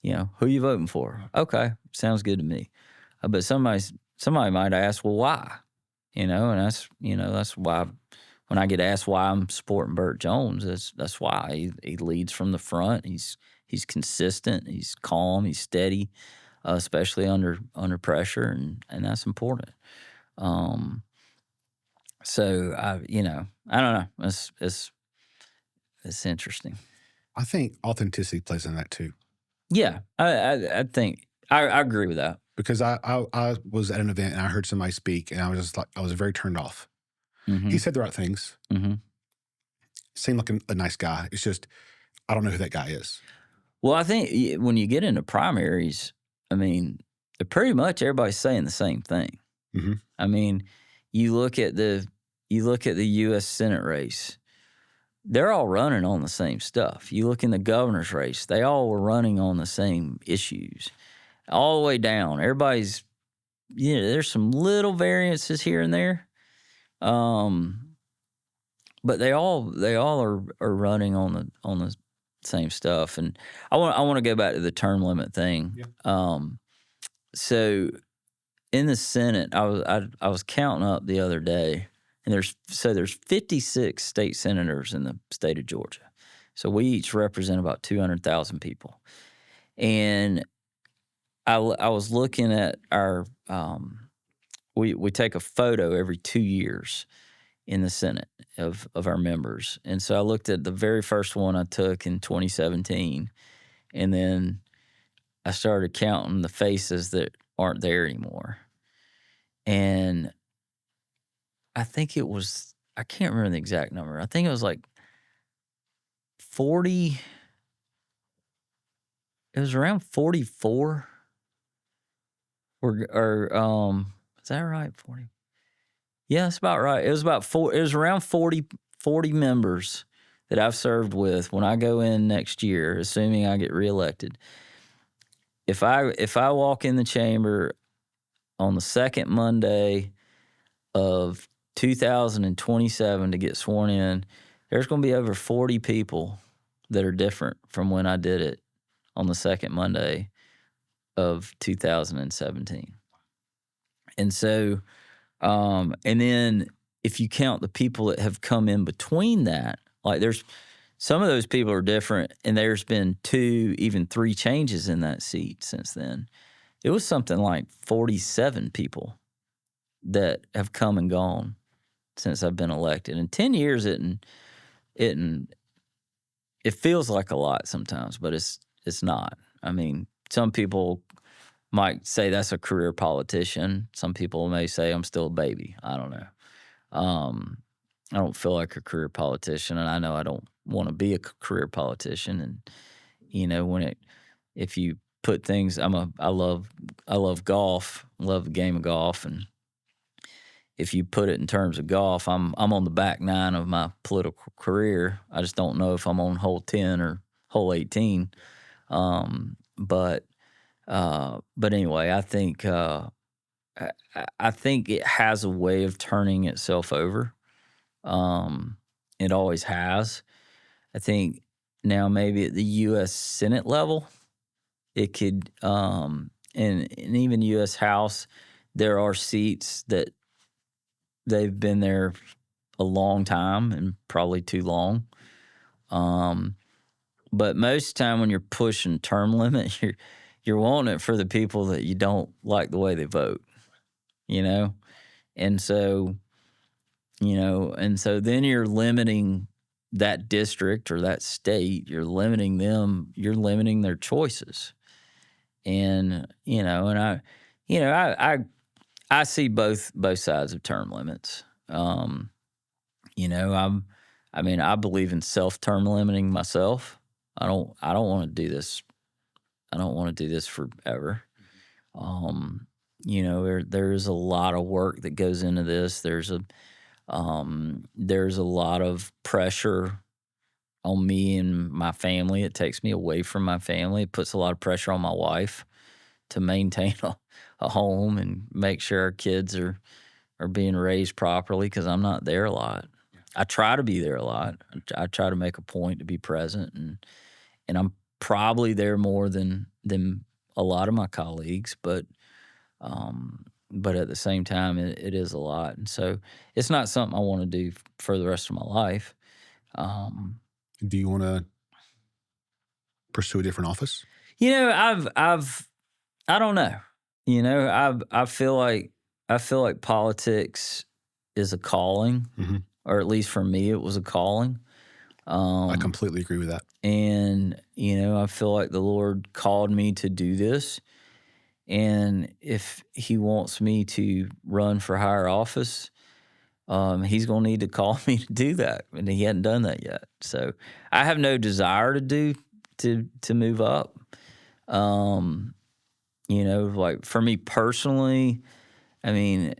who you voting for? Okay, sounds good to me. But somebody might ask, well, why? And that's why when I get asked why I'm supporting Burt Jones, that's why he leads from the front. He's consistent. He's calm. He's steady, especially under pressure, and that's important. So I don't know. It's interesting. I think authenticity plays in that too. Yeah, I think I agree with that. Because I was at an event and I heard somebody speak and I was just like, I was very turned off. Mm-hmm. He said the right things. Mm-hmm. Seemed like a nice guy. It's just, I don't know who that guy is. Well, I think when you get into primaries, they're pretty much everybody's saying the same thing. Mm-hmm. You look at the U.S. Senate race, they're all running on the same stuff. You look in the governor's race, they all were running on the same issues. All the way down, everybody's, there's some little variances here and there, but they all are running on the same stuff. And I want to go back to the term limit thing. Yeah. So in the Senate, I was counting up the other day, and there's 56 state senators in the state of Georgia. So we each represent about 200,000 people, and I was looking at our we take a photo every 2 years in the Senate of our members. And so I looked at the very first one I took in 2017, and then I started counting the faces that aren't there anymore. And I think it was, I can't remember the exact number. I think it was like 40, it was around 44. Or is that right? 40? Yeah, that's about right. It was around 40 members that I've served with when I go in next year, assuming I get reelected. If I walk in the chamber on the second Monday of 2027 to get sworn in, there's going to be over 40 people that are different from when I did it on the second Monday of 2017. And so, and then if you count the people that have come in between that, like there's some of those people are different, and there's been 2, even 3 changes in that seat since then. It was something like 47 people that have come and gone since I've been elected. In 10 years, it feels like a lot sometimes, but it's not. Some people might say that's a career politician. Some people may say I'm still a baby. I don't know. I don't feel like a career politician, and I know I don't want to be a career politician. And if you put things, I love golf, love the game of golf, and if you put it in terms of golf, I'm on the back 9 of my political career. I just don't know if I'm on hole 10 or hole 18. But anyway, I think it has a way of turning itself over. It always has. I think now maybe at the U.S. Senate level, it could, and even U.S. House, there are seats that they've been there a long time and probably too long. But most of the time when you're pushing term limit, you're wanting it for the people that you don't like the way they vote, you know? And so, then you're limiting that district or that state, you're limiting their choices. And, I see both sides of term limits. I believe in self-term limiting myself. I don't want to do this. I don't want to do this forever. There's a lot of work that goes into this. There's a lot of pressure on me and my family. It takes me away from my family. It puts a lot of pressure on my wife to maintain a home and make sure our kids are being raised properly because I'm not there a lot. I try to be there a lot. I try to make a point to be present, and I'm probably there more than a lot of my colleagues, but at the same time, it is a lot. And so it's not something I want to do for the rest of my life. Do you want to pursue a different office? I don't know. I feel like politics is a calling, or at least for me, it was a calling. I completely agree with that. And, I feel like the Lord called me to do this. And if he wants me to run for higher office, he's going to need to call me to do that. And he hadn't done that yet. So I have no desire to move up. Like for me personally, I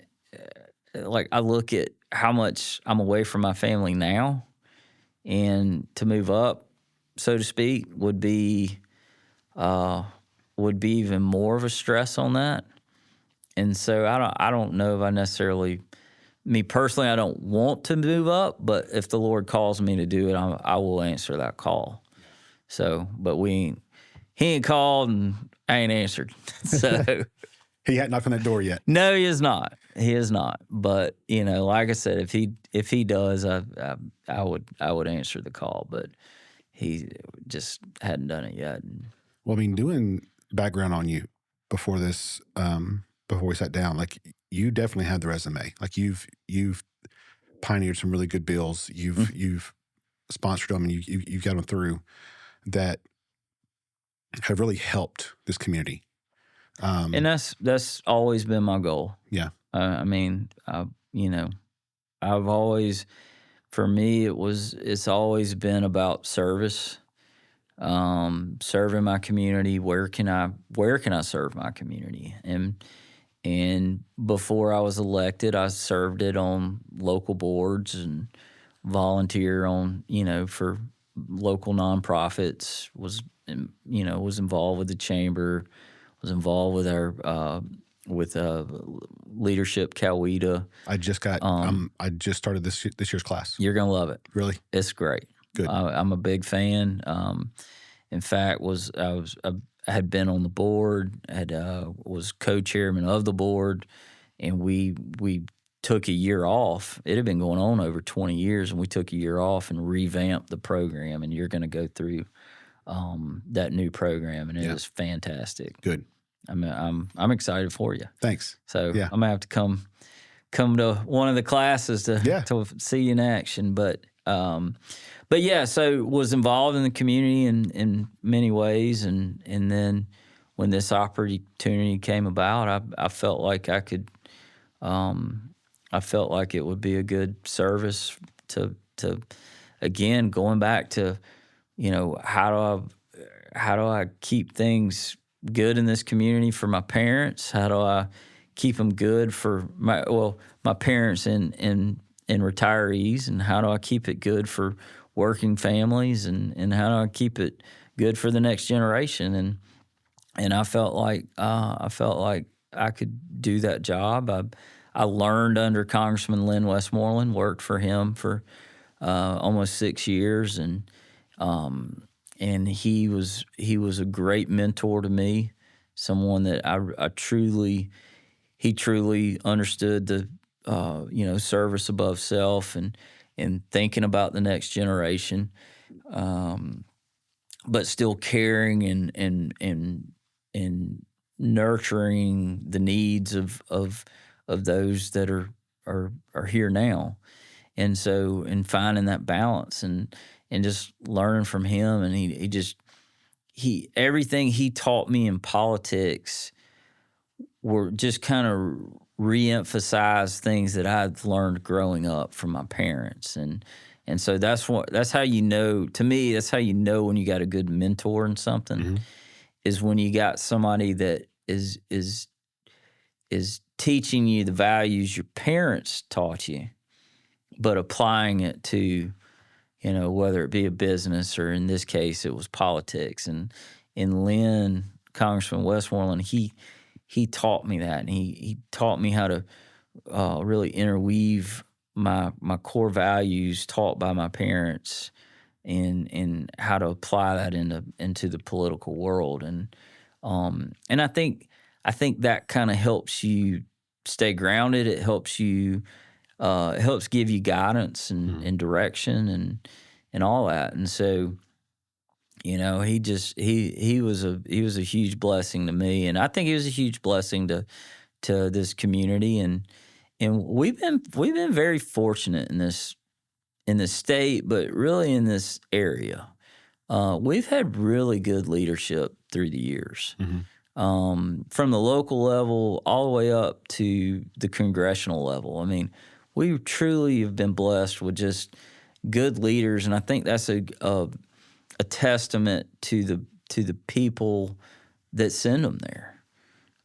look at how much I'm away from my family now, and to move up, so to speak, would be even more of a stress on that. And so I don't know if I necessarily, me personally, I don't want to move up, but if the Lord calls me to do it, I will answer that call. So, but he ain't called and I ain't answered. So he hadn't knocked on that door yet. No, he is not. He is not. But like I said, if he does, I would answer the call. But he just hadn't done it yet. Well, doing background on you before this, before we sat down, like you definitely had the resume. Like you've pioneered some really good bills. You've sponsored them, and you've got them through that have really helped this community. And that's always been my goal. Yeah. I've always, for me, it's always been about service, serving my community. Where can I serve my community? And before I was elected, I served it on local boards and volunteer on, for local nonprofits, was involved with the chamber, was involved with our, leadership Coweta. I just started this year's class. You're going to love it. Really? It's great. Good. I'm a big fan. In fact, I had been on the board, was co-chairman of the board, and we took a year off. It had been going on over 20 years, and we took a year off and revamped the program. And you're going to go through that new program, and it is fantastic. Good. I'm excited for you. Thanks. So I'm gonna have to come to one of the classes to see you in action. But yeah, so was involved in the community in many ways, and then when this opportunity came about, I felt like I could, I felt like it would be a good service to again, going back to, how do I keep things good in this community for my parents? How do I keep them good for my parents and retirees? And how do I keep it good for working families? And how do I keep it good for the next generation? And I felt like I could do that job. I learned under Congressman Lynn Westmoreland, worked for him for almost 6 years, and he was a great mentor to me, someone that he truly understood service above self and thinking about the next generation, but still caring and nurturing the needs of those that are here now. And so, and finding that balance and just learning from him, and he everything he taught me in politics were just kind of re-emphasize things that I'd learned growing up from my parents. And so that's how you know, to me, that's how you know when you got a good mentor in something, is when you got somebody that is teaching you the values your parents taught you, but applying it to, whether it be a business or in this case it was politics. And in Lynn, Congressman Westmoreland, he taught me that, and he taught me how to really interweave my core values taught by my parents and how to apply that into the political world. And I think that kind of helps you stay grounded. It helps you it helps give you guidance and direction and all that. And so, he was a huge blessing to me, and I think he was a huge blessing to this community. And we've been very fortunate in this state, but really in this area. We've had really good leadership through the years, from the local level all the way up to the congressional level. I mean, we truly have been blessed with just good leaders, and I think that's a testament to the people that send them there,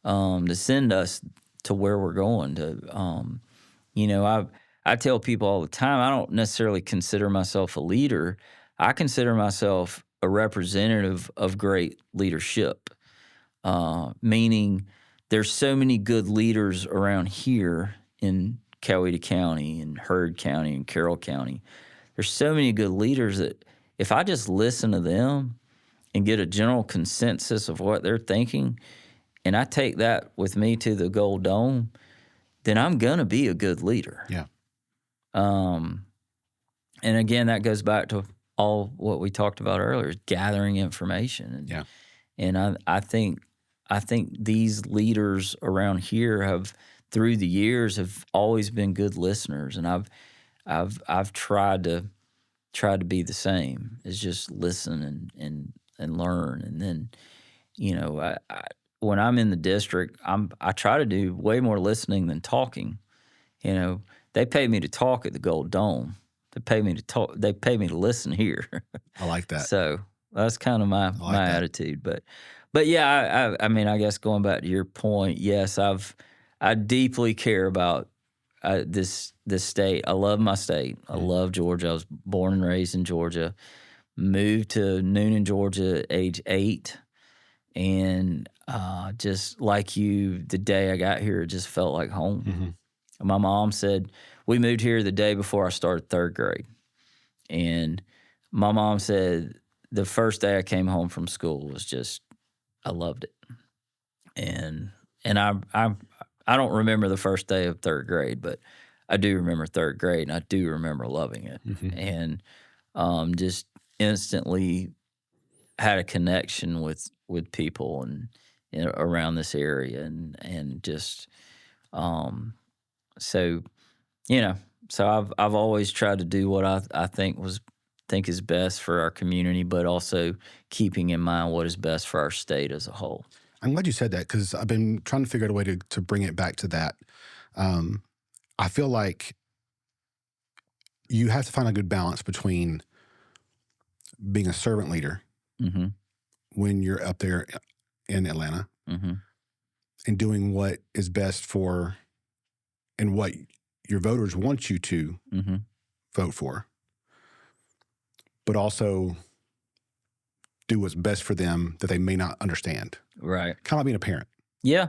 to send us to where we're going. I tell people all the time, I don't necessarily consider myself a leader. I consider myself a representative of great leadership, meaning there's so many good leaders around here in Coweta County and Heard County and Carroll County. There's so many good leaders that if I just listen to them and get a general consensus of what they're thinking, and I take that with me to the Gold Dome, then I'm going to be a good leader. Yeah. And again, that goes back to all what we talked about earlier, gathering information. And I think these leaders around here have, through the years, have always been good listeners, and I've tried to be the same, is just listen and learn. And then, when I'm in the district, I try to do way more listening than talking. They pay me to talk at the Gold Dome. They pay me to talk. They pay me to listen here. I like that. So that's kind of my attitude. But yeah, I mean, I guess going back to your point, yes, I deeply care about this state. I love my state. I love Georgia. I was born and raised in Georgia. Moved to Newnan, Georgia at age 8. And just like you, the day I got here, it just felt like home. My mom said, we moved here the day before I started 3rd grade. And my mom said the first day I came home from school was just, I loved it. And I don't remember the first day of 3rd grade, but I do remember 3rd grade, and I do remember loving it. And just instantly had a connection with people and around this area, and just so I've always tried to do what I think is best for our community, but also keeping in mind what is best for our state as a whole. I'm glad you said that, because I've been trying to figure out a way to bring it back to that. I feel like you have to find a good balance between being a servant leader when you're up there in Atlanta and doing what is best for and what your voters want you to vote for, but also do what's best for them that they may not understand. Right. Kind of like being a parent. Yeah,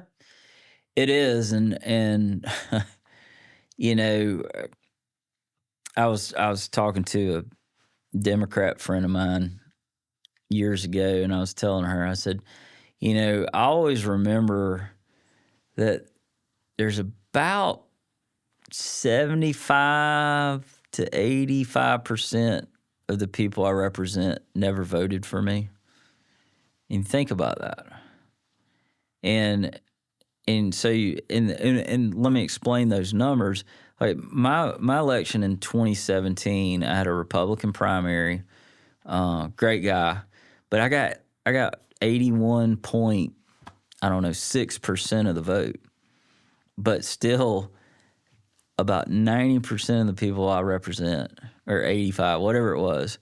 it is. And I was talking to a Democrat friend of mine years ago, and I was telling her, I said, I always remember that there's about 75 to 85% of the people I represent never voted for me. And think about that. And so and let me explain those numbers. Like my election in 2017, I had a Republican primary, great guy, but I got 81.6% of the vote, but still about 90% of the people I represent, or 85, whatever it was,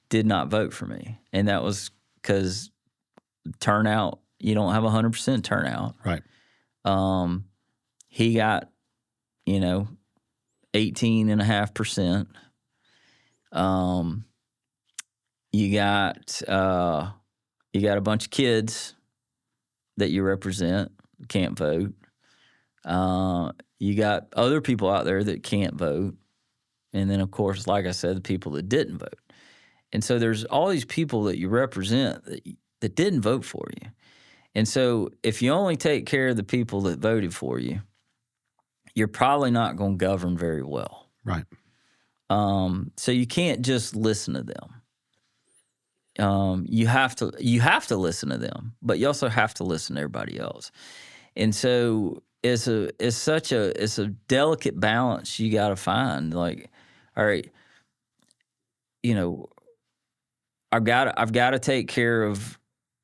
did not vote for me, and that was because turnout. You don't have 100% turnout. Right. He got, 18.5%. You got a bunch of kids that you represent can't vote. You got other people out there that can't vote. And then, of course, like I said, the people that didn't vote. And so there's all these people that you represent that didn't vote for you. And so if you only take care of the people that voted for you, you're probably not going to govern very well. Right. So you can't just listen to them. You have to listen to them, but you also have to listen to everybody else. And so it's a delicate balance you got to find. Like, all right, I've got to take care of.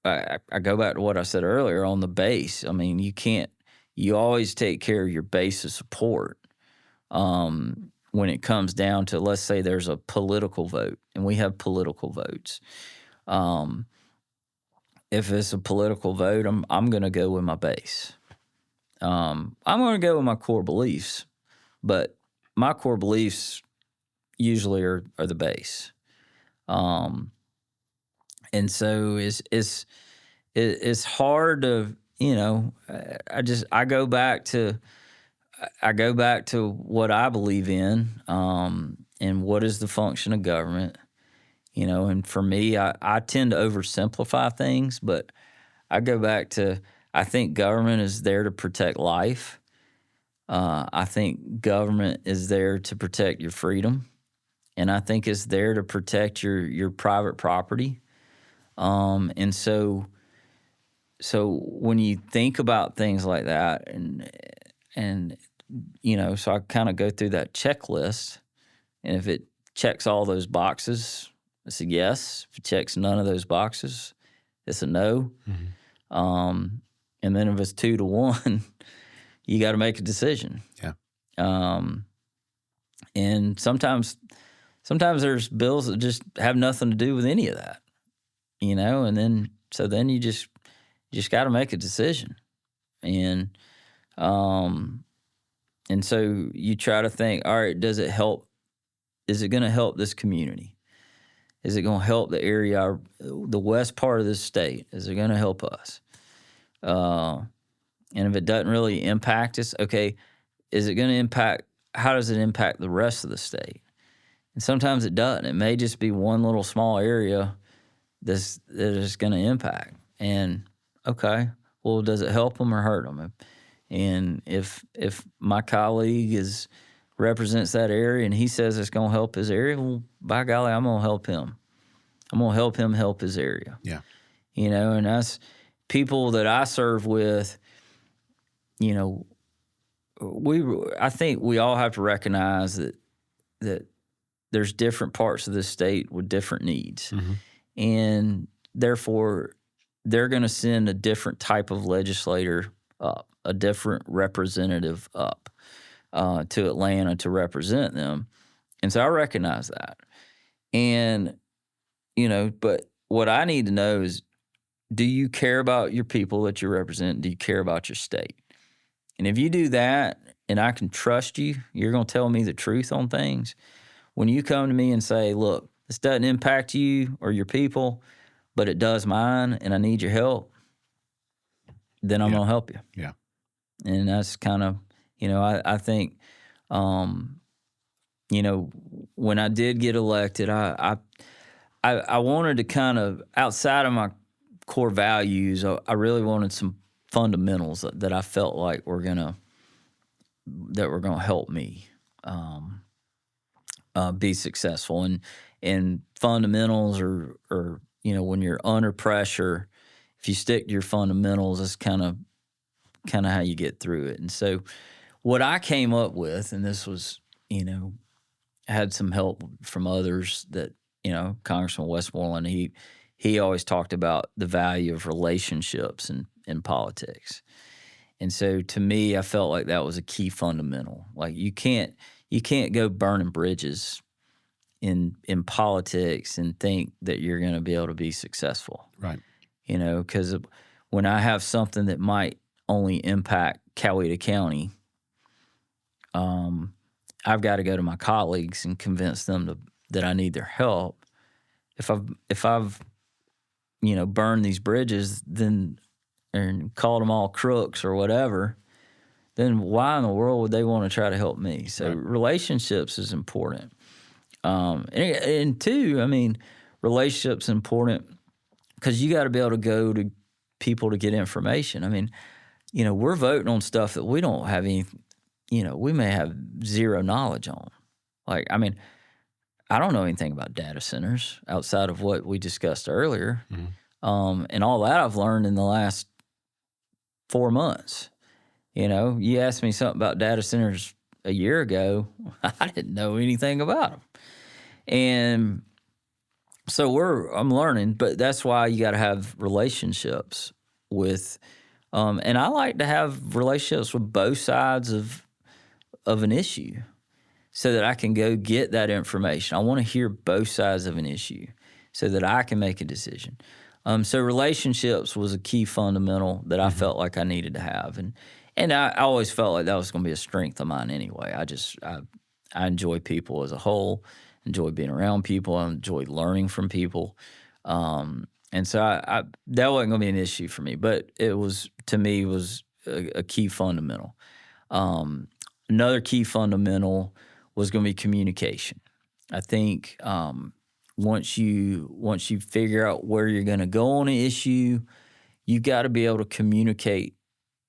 I go back to what I said earlier on the base. I mean, you always take care of your base of support. When it comes down to, let's say there's a political vote, and we have political votes. If it's a political vote, I'm going to go with my base. I'm going to go with my core beliefs, but my core beliefs usually are the base. And so it's hard to, I go back to what I believe in, and what is the function of government, and for me, I tend to oversimplify things, but I go back to, I think government is there to protect life. I think government is there to protect your freedom, and I think it's there to protect your private property. And so when you think about things like that, and so I kind of go through that checklist, and if it checks all those boxes, it's a yes. If it checks none of those boxes, it's a no. Mm-hmm. And then if it's 2-1, you got to make a decision. Yeah. And sometimes there's bills that just have nothing to do with any of that, and then you just got to make a decision. And so you try to think, all right, does it help? Is it going to help this community? Is it going to help the area, the west part of this state? Is it going to help us? And if it doesn't really impact us, okay, is it going to impact, how does it impact the rest of the state? And sometimes it doesn't. It may just be one little small area that is going to impact. And, okay, well, does it help them or hurt them? And if my colleague represents that area and he says it's going to help his area, well, by golly, I'm going to help him. I'm going to help him help his area. Yeah. And that's people that I serve with, I think we all have to recognize that there's different parts of the state with different needs. Mm-hmm. And therefore, they're going to send a different type of legislator up, a different representative up to Atlanta to represent them. And so I recognize that. And, but what I need to know is, do you care about your people that you represent? Do you care about your state? And if you do that, and I can trust you, you're going to tell me the truth on things. When you come to me and say, look, this doesn't impact you or your people, but it does mine, and I need your help, then I'm going to help you. Yeah. And that's kind of, I think, when I did get elected, I wanted to kind of, outside of my core values, I really wanted some fundamentals that I felt like were going to help me. be successful. And fundamentals are when you're under pressure, if you stick to your fundamentals, that's kind of how you get through it. And so what I came up with, and this was, had some help from others that, Congressman Westmoreland, he always talked about the value of relationships in politics. And so to me, I felt like that was a key fundamental. Like you can't go burning bridges in politics and think that you're going to be able to be successful. Right. Because when I have something that might only impact Coweta County, I've got to go to my colleagues and convince them that I need their help. If I've burned these bridges, then and called them all crooks or whatever, then why in the world would they want to try to help me? So right. Relationships is important. And two, relationships important because you got to be able to go to people to get information. We're voting on stuff that we don't have any, we may have zero knowledge on. Like, I don't know anything about data centers outside of what we discussed earlier. Mm-hmm. And all that I've learned in the last 4 months. You asked me something about data centers a year ago, I didn't know anything about them. And so I'm learning, but that's why you got to have relationships with, and I like to have relationships with both sides of an issue so that I can go get that information. I want to hear both sides of an issue so that I can make a decision. So relationships was a key fundamental that I felt like I needed to have. And I always felt like that was going to be a strength of mine anyway. I enjoy people as a whole, enjoy being around people, I enjoy learning from people. And so that wasn't going to be an issue for me, but it was, to me, was a key fundamental. Another key fundamental was going to be communication. I think once you figure out where you're going to go on an issue, you got to be able to communicate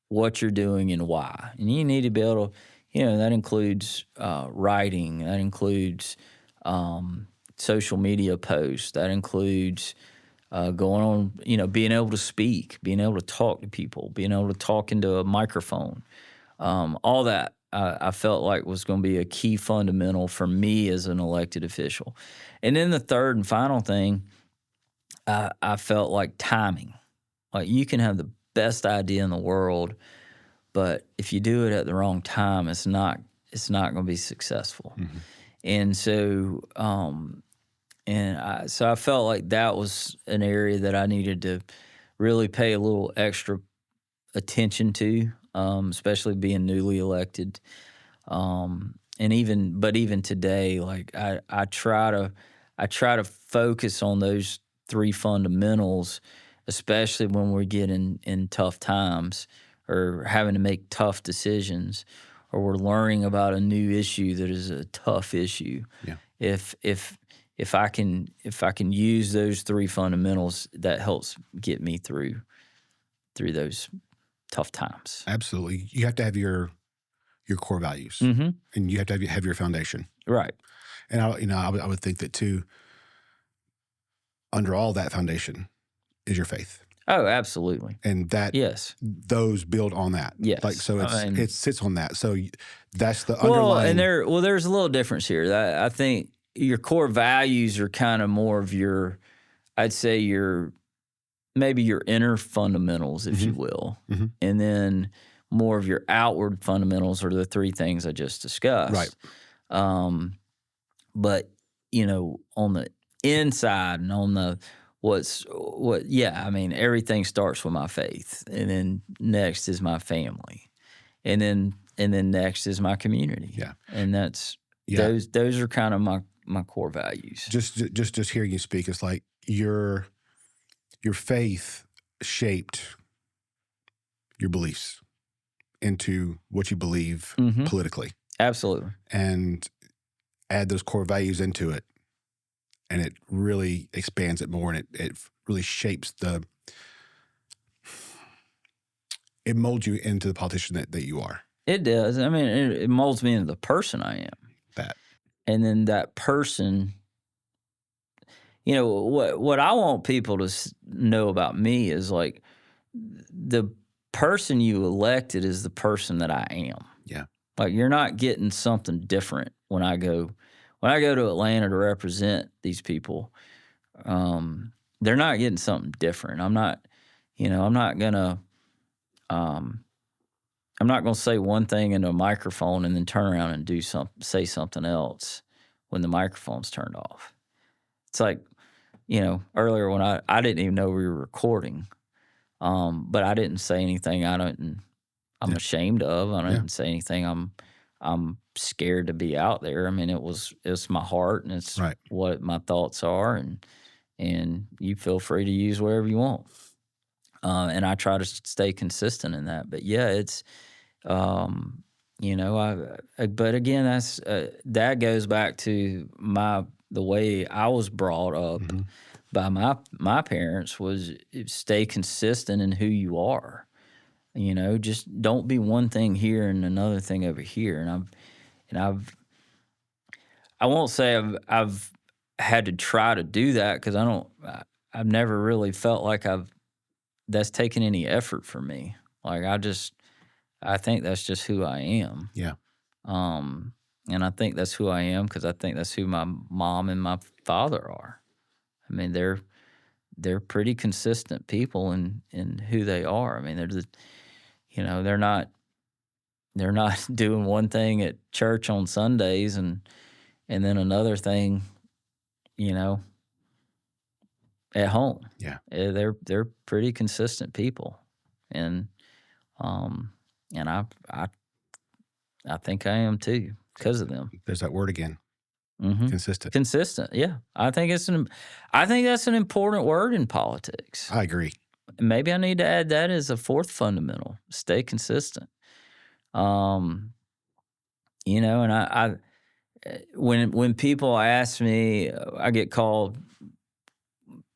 what you're doing and why. And you need to be able to, that includes writing, that includes social media posts, that includes going on, being able to speak, being able to talk to people, being able to talk into a microphone. All that I felt like was going to be a key fundamental for me as an elected official. And then the third and final thing, I felt like timing. Like you can have the best idea in the world, but if you do it at the wrong time, it's not going to be successful. Mm-hmm. And so, so I felt like that was an area that I needed to really pay a little extra attention to, especially being newly elected. And even today, like I try to focus on those three fundamentals, especially when we're getting in tough times or having to make tough decisions, or we're learning about a new issue that is a tough issue. Yeah. If I can use those three fundamentals, that helps get me through those tough times. Absolutely. You have to have your core values, mm-hmm. and you have to have your foundation. Right. And I would think that too, under all that foundation is your faith. Oh, absolutely. And that, yes, those build on that. Yes. Like, so it sits on that. So that's the underlying. Well, and there's a little difference here. I think your core values are kind of more of I'd say maybe your inner fundamentals, if mm-hmm. you will. Mm-hmm. And then more of your outward fundamentals are the three things I just discussed. Right. But, on the inside and on the everything starts with my faith, and then next is my family, and then next is my community. Yeah. And that's those are kind of my core values. Just hearing you speak, it's like your faith shaped your beliefs into what you believe mm-hmm. politically. Absolutely. And add those core values into it, and it really expands it more, and it really shapes it molds you into the politician that you are. It does. I mean, it molds me into the person I am. That. And then that person, what I want people to know about me is like the person you elected is the person that I am. Yeah. Like you're not getting something different when I go to Atlanta to represent these people. They're not getting something different. I'm not gonna I'm not gonna say one thing into a microphone and then turn around and say something else when the microphone's turned off. It's like, earlier when I didn't even know we were recording, but I didn't say anything I'm ashamed of. I didn't say anything I'm scared to be out there. I mean, it's my heart and it's Right. what my thoughts are, and you feel free to use whatever you want. And I try to stay consistent in that. But yeah, it's but again, that goes back to the way I was brought up by my parents was stay consistent in who you are. Just don't be one thing here and another thing over here. And I won't say I've had to try to do that because I've never really felt like that's taken any effort for me. Like I think that's just who I am. Yeah. And I think that's who I am because I think that's who my mom and my father are. I mean, they're pretty consistent people in who they are. I mean, they're not doing one thing at church on Sundays and then another thing, at home. Yeah. They're pretty consistent people. And I think I am too because of them. There's that word again. Consistent. Consistent, yeah. I think that's an important word in politics. I agree. Maybe I need to add that as a fourth fundamental. Stay consistent. And I when people ask me, I get called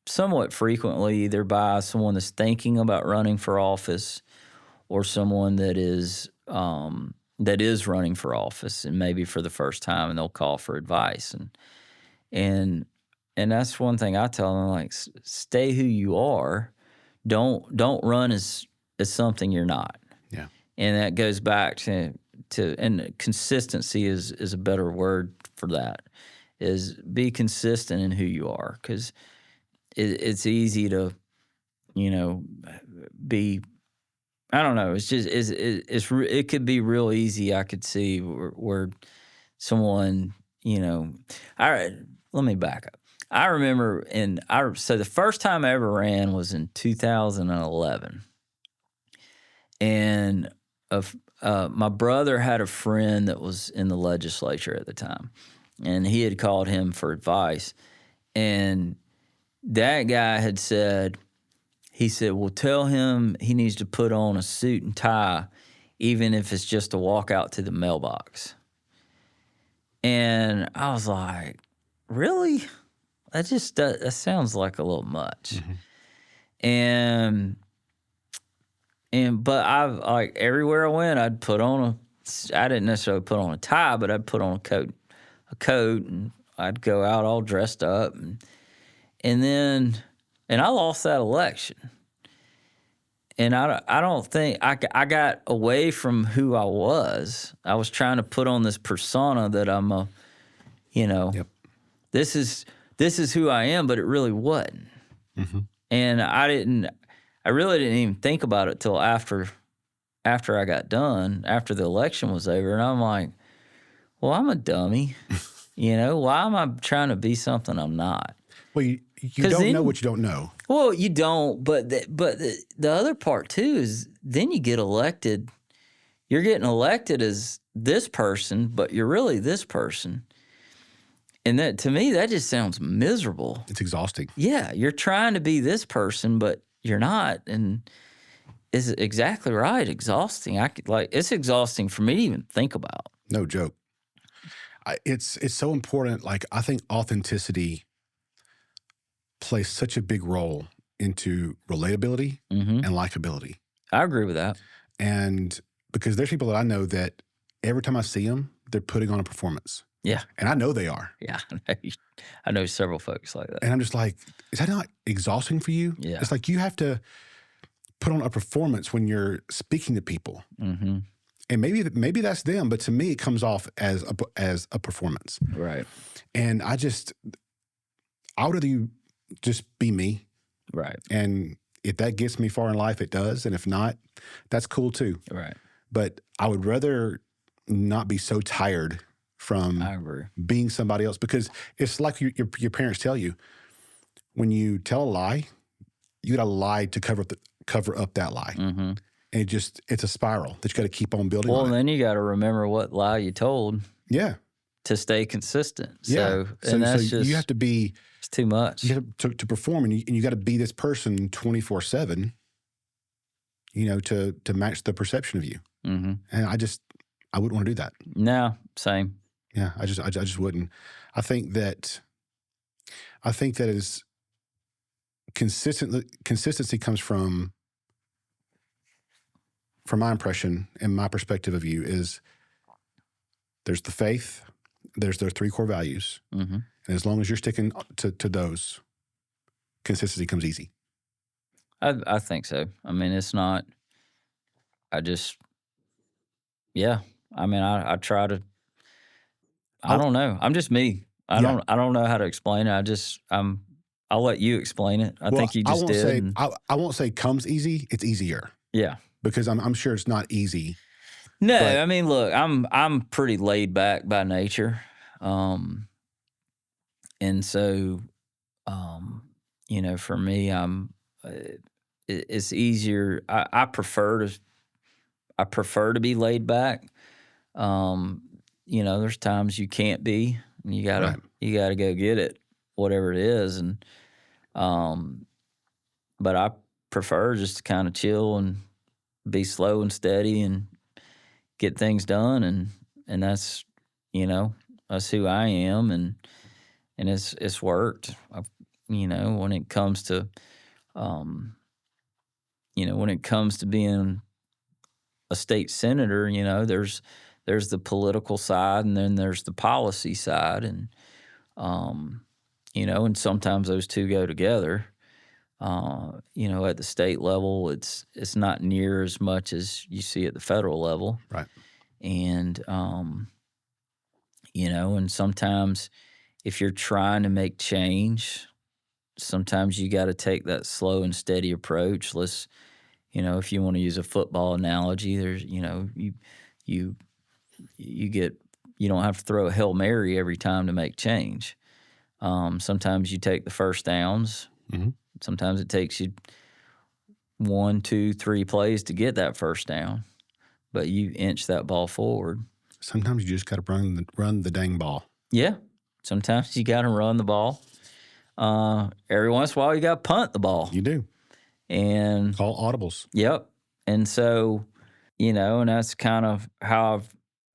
somewhat frequently either by someone that's thinking about running for office or someone that is running for office and maybe for the first time, and they'll call for advice. And that's one thing I tell them, like, stay who you are. Don't run as something you're not. Yeah. And that goes back to and consistency is a better word for that, is be consistent in who you are, because it's easy to, be, I don't know. It's just it could be real easy. I could see where someone, all right, let me back up. I remember so the first time I ever ran was in 2011, and my brother had a friend that was in the legislature at the time, and he had called him for advice, and that guy had said. He said, well, tell him he needs to put on a suit and tie, even if it's just to walk out to the mailbox. And I was like, really? That sounds like a little much. Mm-hmm. But I've, like, everywhere I went, I'd put on I didn't necessarily put on a tie, but I'd put on a coat, and I'd go out all dressed up. And I lost that election. And I don't think I got away from who I was. I was trying to put on this persona that I'm Yep. This is who I am, but it really wasn't. Mm-hmm. And I really didn't even think about it till after I got done, after the election was over. And I'm like, well, I'm a dummy. Why am I trying to be something I'm not? Well, you don't know what you don't know. Well, you don't, but the other part too is then you get elected. You're getting elected as this person, but you're really this person. And that, to me, that just sounds miserable. It's exhausting. Yeah, you're trying to be this person, but you're not. And it's exactly right, exhausting. It's exhausting for me to even think about. No joke. It's so important. Like, I think authenticity plays such a big role into relatability and likability. I agree with that. And because there's people that I know that every time I see them, they're putting on a performance. Yeah. And I know they are. Yeah. I know several folks like that. And I'm just like, is that not exhausting for you? Yeah. It's like you have to put on a performance when you're speaking to people. Mm-hmm. And maybe that's them, but to me, it comes off as a performance. Right. And I would rather you just be me. Right. And if that gets me far in life, it does. And if not, that's cool too. Right. But I would rather not be so tired from I agree. being somebody else, because it's like your parents tell you, when you tell a lie, you got to lie to cover up that lie. Mm-hmm. And it's a spiral that you got to keep on building. Well, on then you got to remember what lie you told. Yeah. To stay consistent. Yeah. So that's just, you have to be. It's too much. You have to perform, and you got to be this person 24/7. To match the perception of you. Mm-hmm. And I wouldn't want to do that. No, same. Yeah, I just wouldn't. I think that is consistency comes from my impression and my perspective of you is there's the faith, there's their 3 core values. Mm-hmm. And as long as you're sticking to those, consistency comes easy. I think so. I mean, it's not, I try to, I don't know. I'm just me. I don't know how to explain it. I'll let you explain it. I think you just did. I won't say comes easy. It's easier. Yeah. Because I'm sure it's not easy. No, I mean, look, I'm pretty laid back by nature. And so, for me, it's easier. I prefer to be laid back. There's times you can't be, and you gotta go get it, whatever it is. And, but I prefer just to kind of chill and be slow and steady and get things done. And that's, that's who I am. And it's worked. When it comes to, when it comes to being a state senator, there's the political side and then there's the policy side. And, and sometimes those two go together. At the state level, it's not near as much as you see at the federal level. Right. And, and sometimes if you're trying to make change, sometimes you got to take that slow and steady approach. If you want to use a football analogy, there's, you don't have to throw a Hail Mary every time to make change. Sometimes you take the first downs. Mm-hmm. Sometimes it takes you 1, 2, 3 plays to get that first down, but you inch that ball forward. Sometimes you just got to run the dang ball. Yeah. Sometimes you got to run the ball. Every once in a while, you got to punt the ball. You do. And call audibles. Yep. And so, and that's kind of how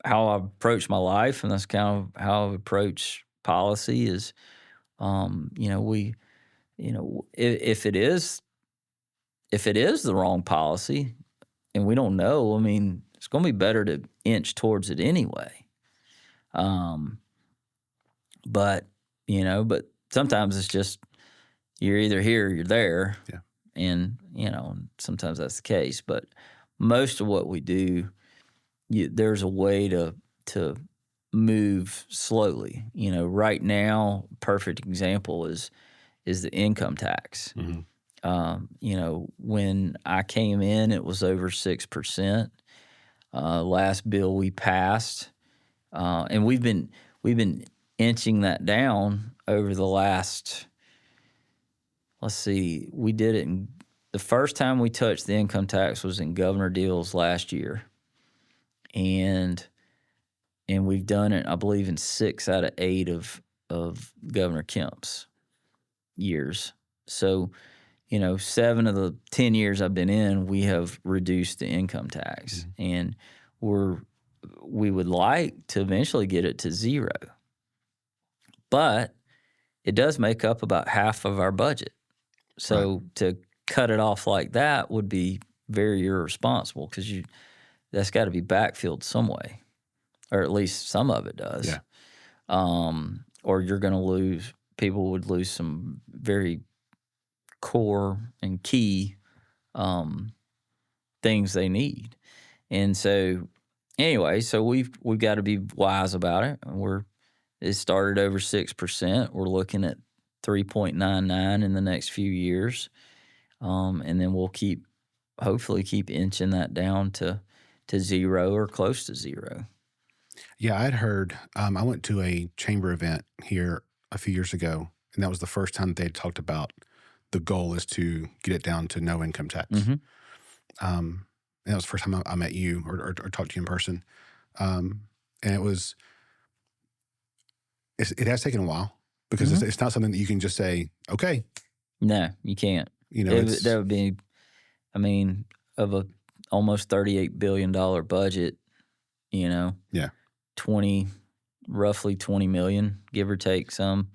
I've approached my life, and that's kind of how I approach policy is, if it is the wrong policy and we don't know, I mean, it's going to be better to inch towards it anyway. But sometimes it's just, you're either here or you're there. Yeah. And, sometimes that's the case. But most of what we do, there's a way to move slowly. Right now, perfect example is the income tax. Mm-hmm. When I came in, it was over 6%. Last bill we passed, and we've been inching that down over the last. Let's see, we did it the first time we touched the income tax was in Governor Deal's last year, and we've done it, I believe, in 6 out of 8 of Governor Kemp's years. So, 7 of the 10 years I've been in, we have reduced the income tax, and we would like to eventually get it to 0, but it does make up about half of our budget. So to cut it off like that would be very irresponsible because that's got to be backfilled some way, or at least some of it does. Yeah. Or you're going to lose. People would lose some very core and key things they need. And so, anyway, so we've got to be wise about it. It started over 6%. We're looking at 3.99 in the next few years, and then we'll hopefully keep inching that down to zero or close to zero. Yeah, I'd heard. I went to a chamber event here a few years ago, and that was the first time they had talked about the goal is to get it down to no income tax. Mm-hmm. And that was the first time I met you or talked to you in person. And it has taken a while because Mm-hmm. it's not something that you can just say, okay. No, you can't. You know, That would be, I mean, of a almost $38 billion budget, Yeah. roughly 20 million, give or take some,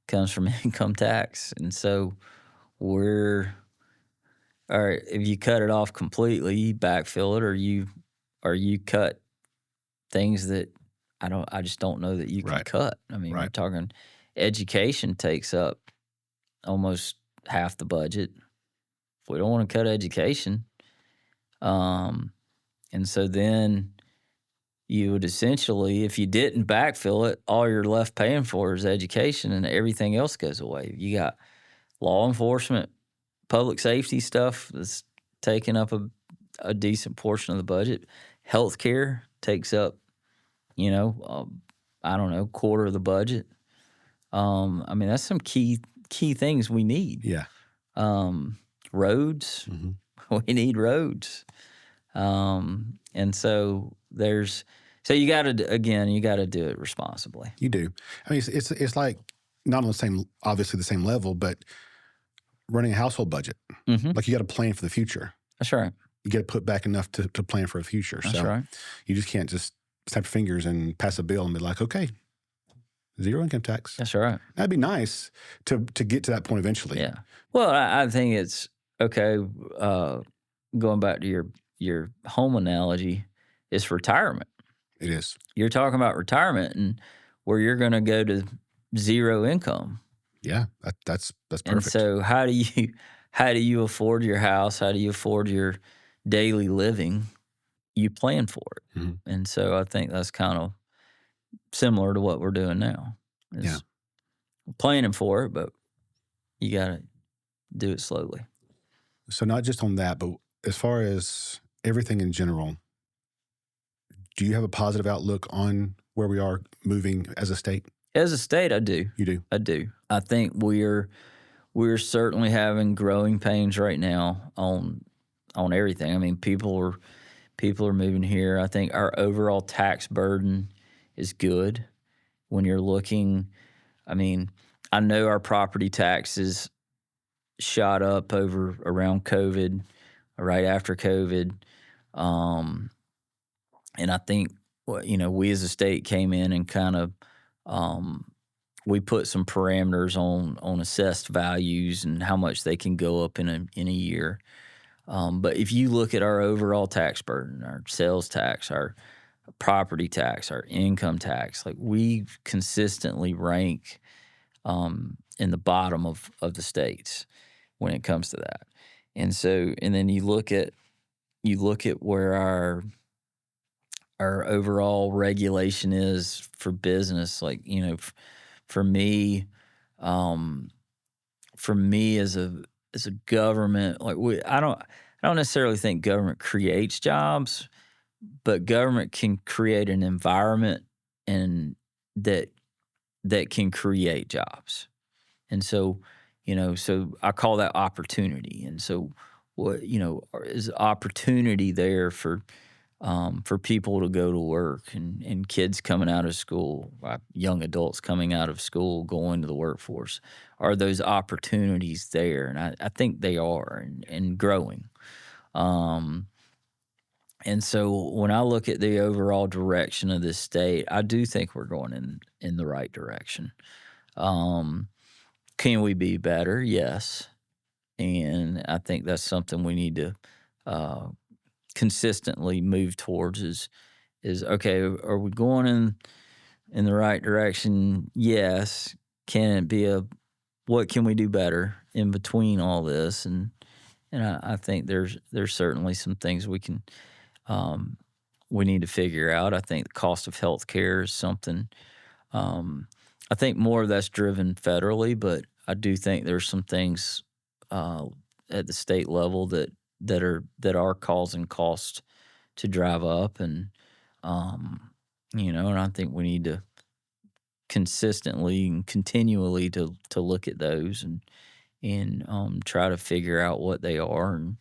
comes from income tax. And so all right, if you cut it off completely, you backfill it, or you cut things that I just don't know that you can Right. cut. I mean, we're Right. talking education takes up almost half the budget. If we don't want to cut education, and so then you would essentially, if you didn't backfill it, all you're left paying for is education, and everything else goes away. You got law enforcement, public safety stuff that's taking up a decent portion of the budget. Healthcare takes up, I don't know, quarter of the budget. I mean, that's some key things we need. Yeah. Roads, Mm-hmm. we need roads. And so you got to do it responsibly. You do. I mean, it's like not on the same, obviously the same level, but running a household budget. Mm-hmm. Like you got to plan for the future. That's right. You got to put back enough to plan for the future. That's so right. You just can't just snap your fingers and pass a bill and be like, okay, zero income tax. That's right. That'd be nice to get to that point eventually. Yeah. Well, I think it's okay. Going back to your home analogy, it's retirement. It is. You're talking about retirement and where you're going to go to zero income. Yeah, that's perfect. And so how do you afford your house? How do you afford your daily living? You plan for it. Mm-hmm. And so I think that's kind of similar to what we're doing now. Yeah. We're planning for it, but you got to do it slowly. So not just on that, but as far as everything in general, do you have a positive outlook on where we are moving as a state? As a state, I do. You do? I do. I think we're certainly having growing pains right now on everything. I mean, people are moving here. I think our overall tax burden is good. When you're looking, I mean, I know our property taxes shot up around COVID, right after COVID, and I think we as a state came in and kind of we put some parameters on assessed values and how much they can go up in a year. But if you look at our overall tax burden, our sales tax, our property tax, our income tax, like we consistently rank in the bottom of the states when it comes to that. And so, and then you look at where our overall regulation is for business. Like, for me as a government, like I don't necessarily think government creates jobs, but government can create an environment and that can create jobs. And so, so I call that opportunity. And so what, is opportunity there for people to go to work and kids coming out of school, young adults coming out of school, going to the workforce? Are those opportunities there? And I think they are and growing. And so when I look at the overall direction of this state, I do think we're going in the right direction. Can we be better? Yes. And I think that's something we need to consistently move towards is okay. Are we going in the right direction? Yes. Can it be what can we do better in between all this? And I think there's certainly some things we need to figure out. I think the cost of health care is something. I think more of that's driven federally, but I do think there's some things at the state level that are causing costs to drive up, and and I think we need to consistently and continually to look at those and try to figure out what they are, and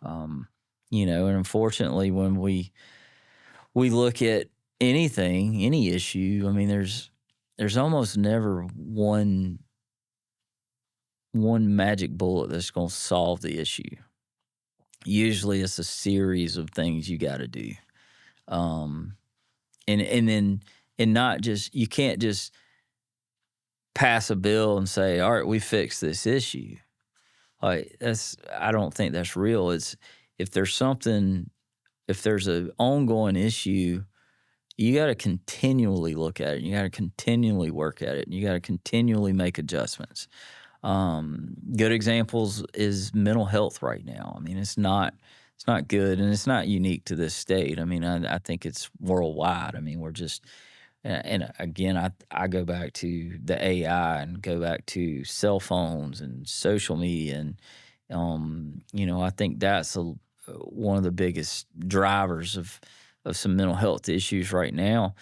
and unfortunately when we look at any issue, I mean there's almost never one magic bullet that's going to solve the issue. Usually it's a series of things you got to do. And not just, you can't just pass a bill and say, all right, we fixed this issue. Like I don't think that's real. It's if there's an ongoing issue, you got to continually look at it. You got to continually work at it. And you got to continually make adjustments. Good examples is mental health right now. I mean, it's not good, and it's not unique to this state. I mean, I think it's worldwide. I mean, we're just, and again, I go back to the AI and go back to cell phones and social media, and I think that's one of the biggest drivers of some mental health issues right now.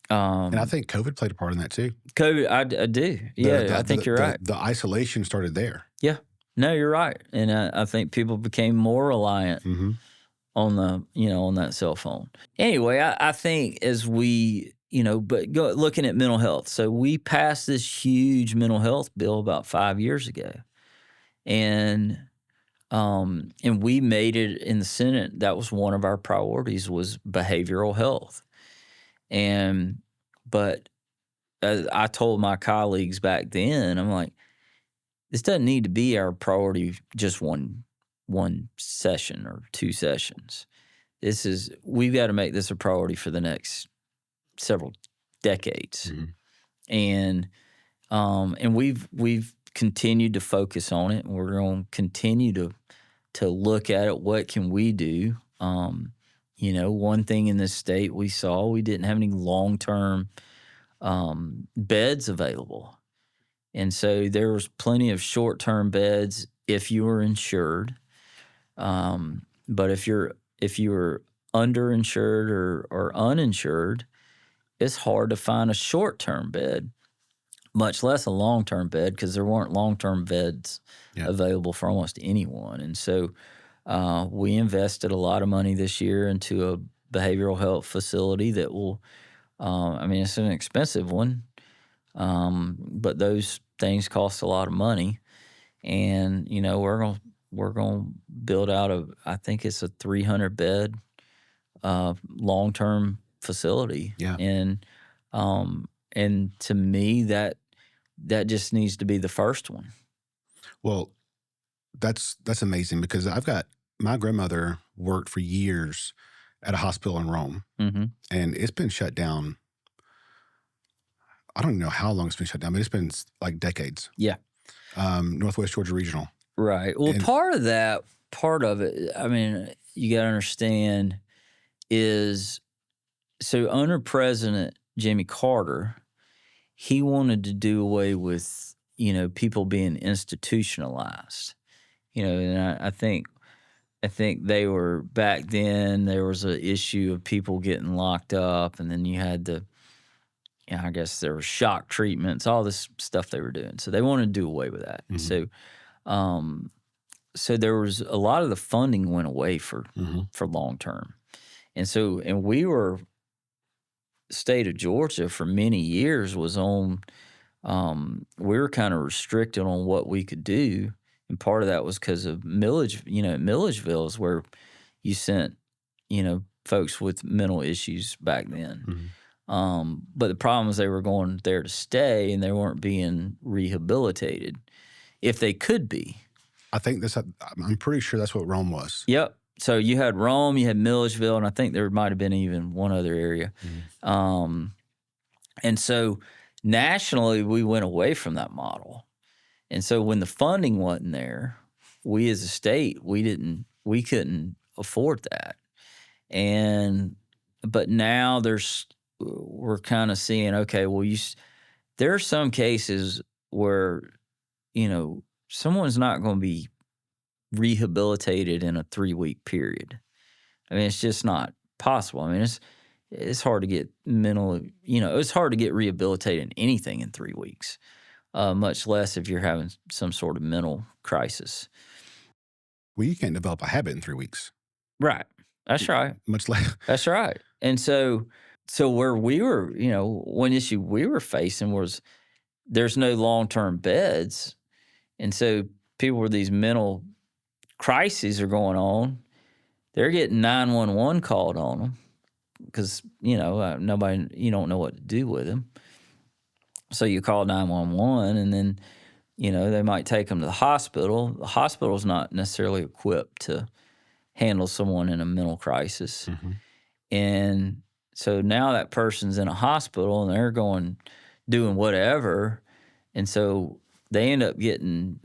And I think COVID played a part in that too. COVID, I do. Yeah, I think you're right. The isolation started there. Yeah. No, you're right. And I think people became more reliant on on that cell phone. Anyway, I think as we, looking at mental health. So we passed this huge mental health bill about 5 years ago. And we made it in the Senate. That was one of our priorities, was behavioral health. But as I told my colleagues back then, I'm like, this doesn't need to be our priority just one session or 2 sessions. We've got to make this a priority for the next several decades. And we've continued to focus on it, and we're going to continue to look at it. What can we do? One thing in this state we saw, we didn't have any long-term beds available. And so there was plenty of short-term beds if you were insured. But if you're underinsured or uninsured, it's hard to find a short-term bed, much less a long-term bed, because there weren't long-term beds available for almost anyone. And so we invested a lot of money this year into a behavioral health facility that will, it's an expensive one, but those things cost a lot of money. And, we're going to build out I think it's a 300-bed long-term facility. Yeah. And to me, that just needs to be the first one. Well, that's amazing, because my grandmother worked for years at a hospital in Rome, and it's been shut down. I don't even know how long it's been shut down, but it's been like decades. Yeah. Northwest Georgia Regional. Right. Well, part of it, I mean, you got to understand is, so under President Jimmy Carter, he wanted to do away with, people being institutionalized. And I think they were, back then, there was an issue of people getting locked up, and then you had I guess there were shock treatments, all this stuff they were doing. So they wanted to do away with that. So there was a lot of the funding went away for long term. And we were, state of Georgia for many years was on, we were kind of restricted on what we could do. And part of that was because of millage, Milledgeville is where you sent, folks with mental issues back then. But the problem is they were going there to stay, and they weren't being rehabilitated if they could be. I'm pretty sure that's what Rome was. Yep. so you had Rome, you had Milledgeville, and I think there might have been even one other area. And so nationally, we went away from that model. And so when the funding wasn't there, we as a state, we couldn't afford that. But now we're kind of seeing, okay, well, there are some cases where, someone's not going to be rehabilitated in a 3-week period. I mean, it's just not possible. I mean, it's hard to get it's hard to get rehabilitated in anything in 3 weeks, much less if you're having some sort of mental crisis. Well, you can't develop a habit in 3 weeks. Right. That's right. Much less. That's right. And so where we were, one issue we were facing was there's no long-term beds. And so people with these mental crises are going on. They're getting 911 called on them because, nobody, you don't know what to do with them. So you call 911 and then, they might take them to the hospital. The hospital's not necessarily equipped to handle someone in a mental crisis. And so now that person's in a hospital and they're doing whatever. And so they end up getting,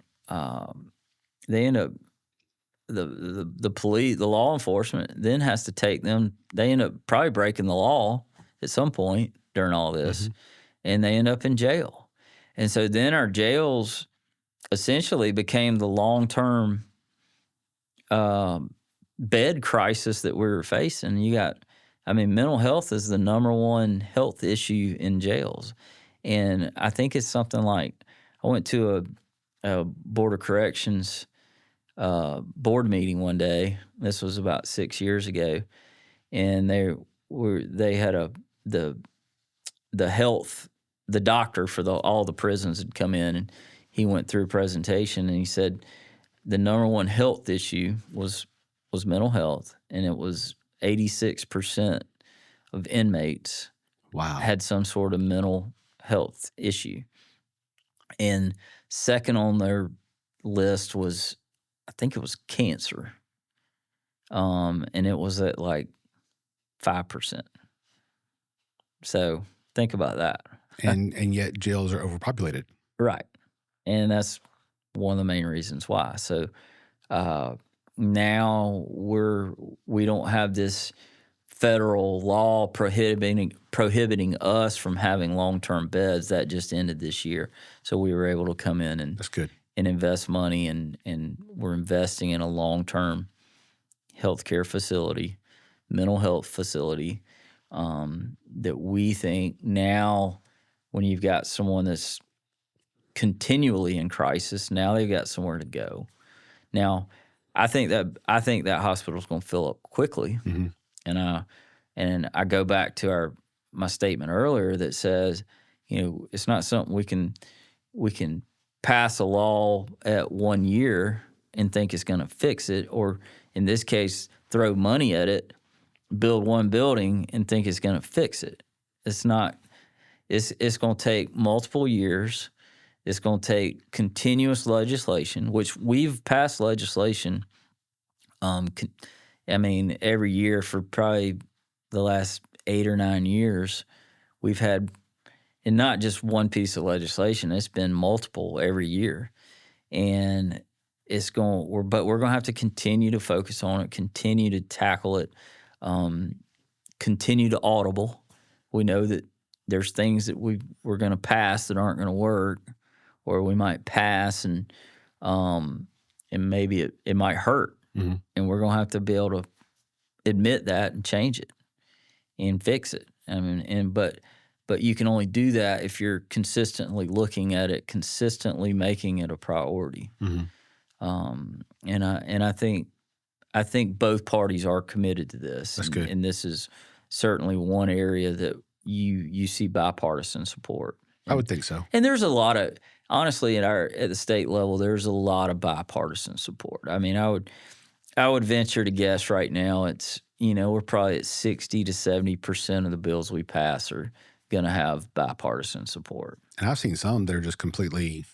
the police, the law enforcement then has to take them. They end up probably breaking the law at some point during all this, and they end up in jail. And so then our jails essentially became the long-term bed crisis that we were facing. Mental health is the number one health issue in jails. And I think it's something like, I went to a Board of Corrections board meeting one day. This was about 6 years ago, and they had the doctor for all the prisons had come in, and he went through a presentation, and he said the number one health issue was mental health, and it was 86% of inmates had some sort of mental health issue. And second on their list was, I think it was cancer. And it was at like 5%. So think about that. And yet jails are overpopulated. Right. And that's one of the main reasons why. So now we don't have this federal law prohibiting us from having long-term beds. That just ended this year. So we were able to come in and that's good. And invest money, and we're investing in a long-term healthcare facility, mental health facility, that we think now when you've got someone that's continually in crisis, now they've got somewhere to go. Now, I think that hospital's going to fill up quickly. And I go back to my statement earlier that says, it's not something we can pass a law at 1 year and think it's going to fix it, or in this case, throw money at it, build one building and think it's going to fix it. It's not. It's going to take multiple years. It's going to take continuous legislation, which we've passed legislation. Every year for probably the last 8 or 9 years, we've had. And not just one piece of legislation; it's been multiple every year, and but we're going to have to continue to focus on it, continue to tackle it, continue to audible. We know that there's things that we're going to pass that aren't going to work, or we might pass and maybe it might hurt, and we're going to have to be able to admit that and change it and fix it. But you can only do that if you're consistently looking at it, consistently making it a priority. And I think both parties are committed to this. That's good. And this is certainly one area that you see bipartisan support. I would think so. And there's a lot of, honestly, at the state level, there's a lot of bipartisan support. I would venture to guess right now it's, we're probably at 60 to 70% of the bills we pass are going to have bipartisan support. And I've seen some that are just completely,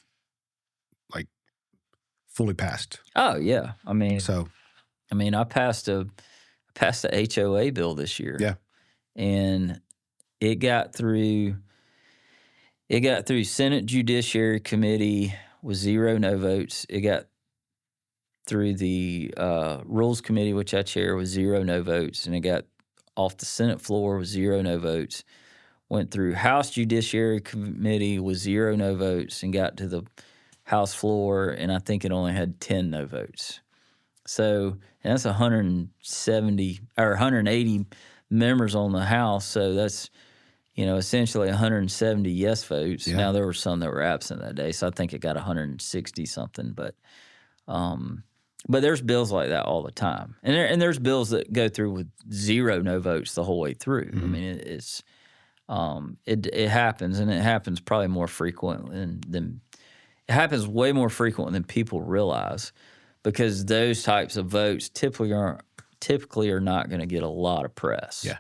fully passed. Oh, yeah. So I mean, I passed a HOA bill this year. Yeah. And it got through Senate Judiciary Committee with 0 no votes. It got through the Rules Committee, which I chair, with 0 no votes, and it got off the Senate floor with 0 no votes. Went through House Judiciary Committee with 0 no votes, and got to the House floor, and I think it only had 10 no votes. So, and that's 170 or 180 members on the House. So that's, essentially 170 yes votes. Yeah. Now there were some that were absent that day, so I think it got 160 something. But there's bills like that all the time, and there's bills that go through with 0 no votes the whole way through. I mean, it happens, and it happens probably more frequent than it happens way more frequent than people realize, because those types of votes typically are not going to get a lot of press. Yeah.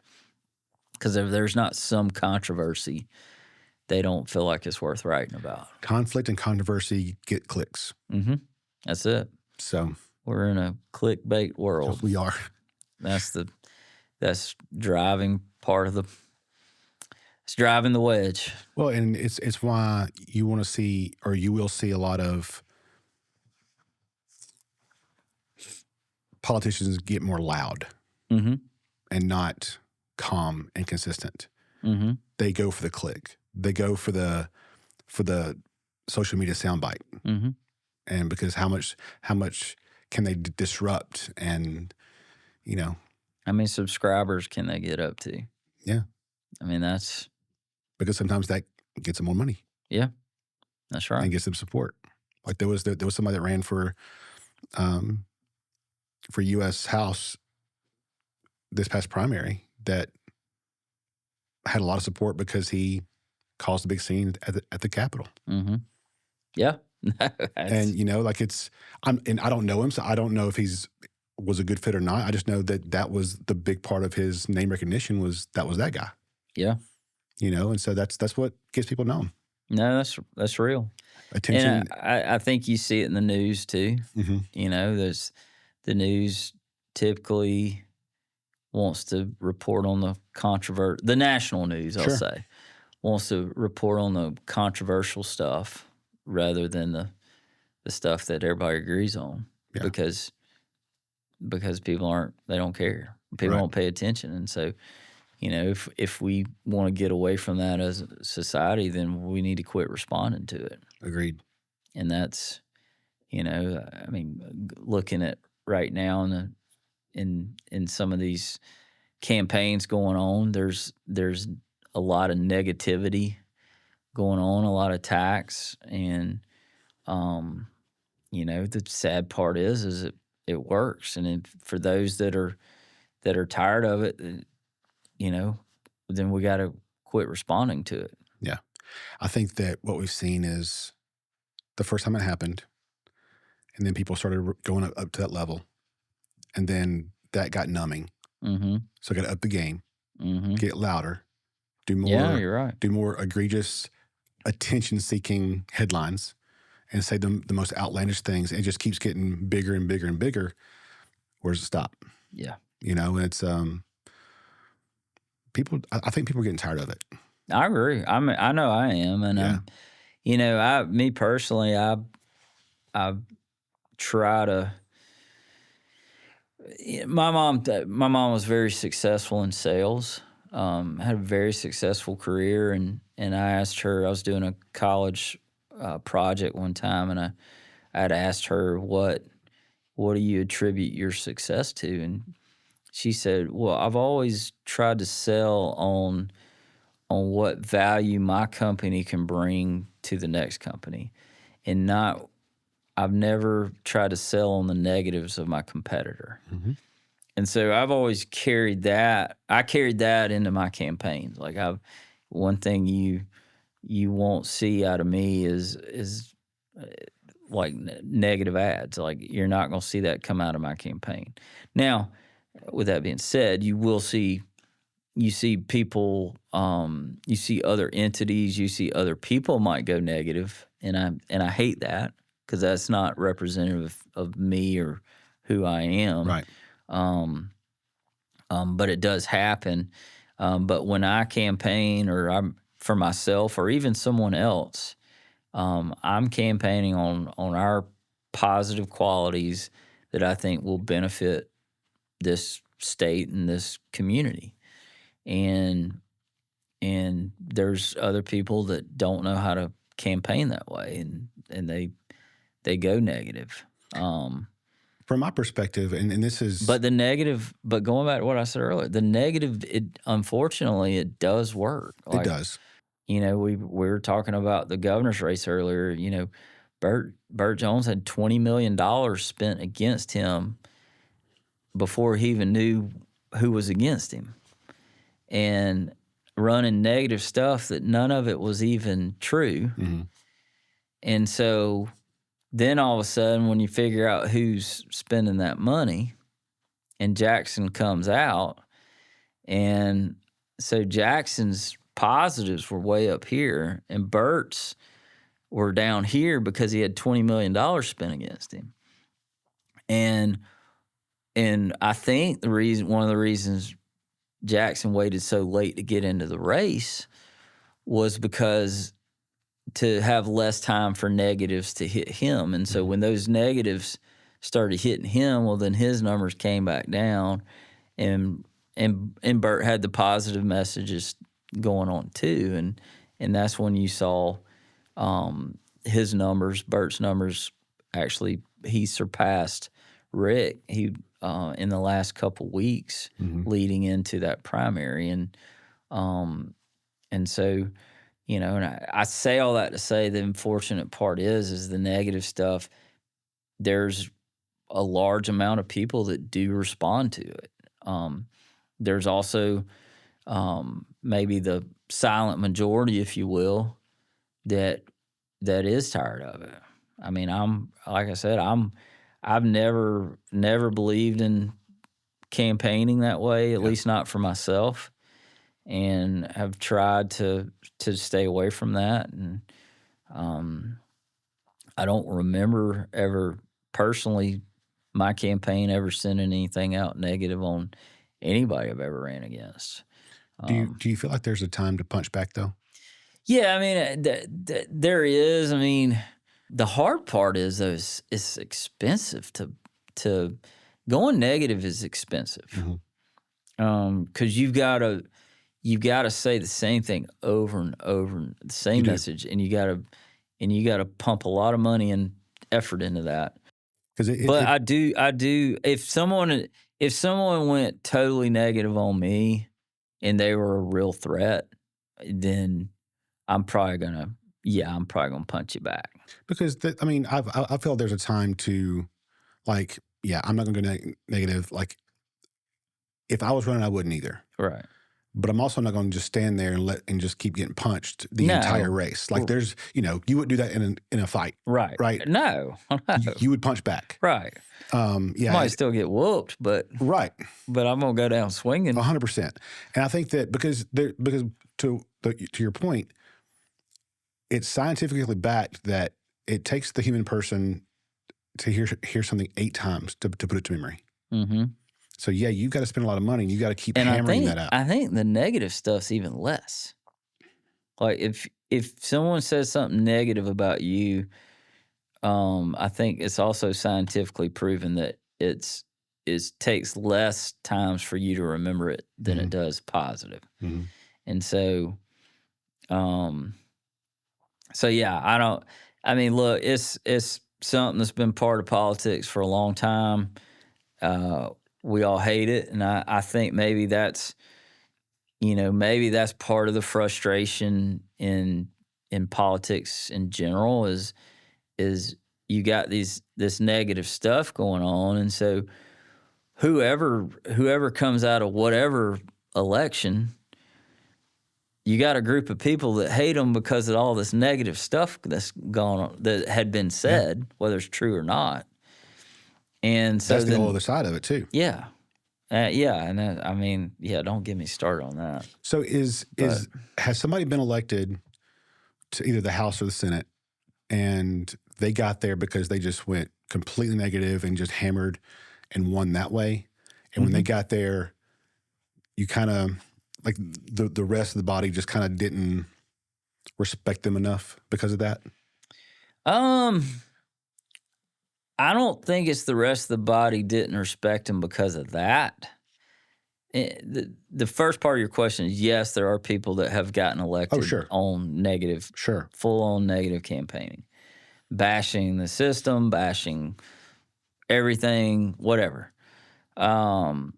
Because if there's not some controversy, they don't feel like it's worth writing about. Conflict and controversy get clicks. Mm-hmm. That's it. So we're in a clickbait world. we are. That's driving part of it's driving the wedge. Well, and it's why you want to see, or you will see, a lot of politicians get more loud Mm-hmm. and not calm and consistent. Mm-hmm. They go for the click. They go for the social media soundbite. Mm-hmm. And because how much can they disrupt, and How many subscribers can they get up to? Yeah. I mean, that's because sometimes that gets them more money. Yeah, that's right. And gets them support. Like there was somebody that ran for U.S. House this past primary that had a lot of support because he caused a big scene at the Capitol. Mm-hmm. Yeah. And I don't know him, so I don't know if was a good fit or not. I just know that was the big part of his name recognition, was that guy. Yeah. And so that's what gets people known. No, that's real. Attention. And I think you see it in the news too. Mm-hmm. There's the news typically wants to report on the national news, I'll say, wants to report on the controversial stuff rather than the stuff that everybody agrees on. Yeah. Because people they don't care. People don't pay attention. And so, if we want to get away from that as a society, then we need to quit responding to it. Agreed. And that's, looking at right now in some of these campaigns going on, there's a lot of negativity going on, a lot of attacks, and the sad part is it works, and for those that are tired of it, then we got to quit responding to it. Yeah, I think that what we've seen is the first time it happened, and then people started going up to that level, and then that got numbing. Mm-hmm. So got to up the game, mm-hmm. get louder, do more. Yeah, you're right. Do more egregious, attention-seeking headlines, and say the most outlandish things. And it just keeps getting bigger and bigger and bigger. Where does it stop? Yeah, and it's people. I think people are getting tired of it. I agree. I know I am, and me personally, I try to. My mom was very successful in sales. Had a very successful career, and I asked her. I was doing a college project one time, and I had asked her, what do you attribute your success to? And she said, well, I've always tried to sell on what value my company can bring to the next company, and I've never tried to sell on the negatives of my competitor. Mm-hmm. And so I've always carried that. I carried that into my campaigns. Like one thing you won't see out of me is like negative ads. Like you're not going to see that come out of my campaign. Now, with that being said, you see people, you see other entities, you see other people might go negative, and I hate that, because that's not representative of me or who I am. Right. But it does happen. But when I campaign or I'm for myself or even someone else, I'm campaigning on our positive qualities that I think will benefit this state and this community. And there's other people that don't know how to campaign that way, and they go negative. From my perspective, and this is, But going back to what I said earlier, the negative, unfortunately, it does work. it does. We were talking about the governor's race earlier. Burt Jones had $20 million spent against him before he even knew who was against him, and running negative stuff that none of it was even true. Mm-hmm. And so then all of a sudden, when you figure out who's spending that money, and Jackson comes out, and so Jackson's positives were way up here, and Burt's were down here because he had $20 million spent against him. And I think one of the reasons Jackson waited so late to get into the race was because to have less time for negatives to hit him. And so when those negatives started hitting him, well, then his numbers came back down, and Burt had the positive messages going on too. And that's when you saw his numbers, Burt's numbers, actually, he surpassed Rick. He in the last couple weeks leading into that primary. And so, and I say all that to say the unfortunate part is the negative stuff. There's a large amount of people that do respond to it. There's also maybe the silent majority, if you will, that is tired of it. I mean, I've never believed in campaigning that way, at least not for myself, and have tried to stay away from that. And I don't remember ever personally my campaign ever sending anything out negative on anybody I've ever ran against. Do you feel like there's a time to punch back though? Yeah, I mean, there is. I mean, the hard part is though, it's expensive to going negative is expensive. Because you've got to say the same thing over and over, the same message, and you got to pump a lot of money and effort into that. But I do. If someone went totally negative on me, and they were a real threat, then I'm probably gonna punch you back. Because I feel there's a time to, like, I'm not gonna go negative. Like, if I was running, I wouldn't either. Right. But I'm also not going to just stand there and just keep getting punched the entire race. Like, there's, you wouldn't do that in a fight. Right. Right. No. You would punch back. Right. Might still get whooped, but right. But I'm gonna go down swinging. 100%. And I think that because to your point, it's scientifically backed that it takes the human person to hear something 8 times to put it to memory. Mm-hmm. So you've got to spend a lot of money, and you got to keep hammering that out. I think the negative stuff's even less. Like if someone says something negative about you, I think it's also scientifically proven that it takes less times for you to remember it than it does positive. Mm-hmm. And so, look, it's something that's been part of politics for a long time. We all hate it, and I think maybe that's part of the frustration in politics in general is you got this negative stuff going on, and so whoever comes out of whatever election, you got a group of people that hate them because of all this negative stuff that's gone on, that had been said, whether it's true or not. And so that's the whole other side of it too. Yeah. And don't get me started on that. So has somebody been elected to either the House or the Senate, and they got there because they just went completely negative and just hammered and won that way. And when they got there, you kind of, like the rest of the body just kind of didn't respect them enough because of that? I don't think it's the rest of the body didn't respect him because of that. The first part of your question is yes, there are people that have gotten elected sure. on negative, Sure. full-on negative campaigning, bashing the system, bashing everything, whatever. I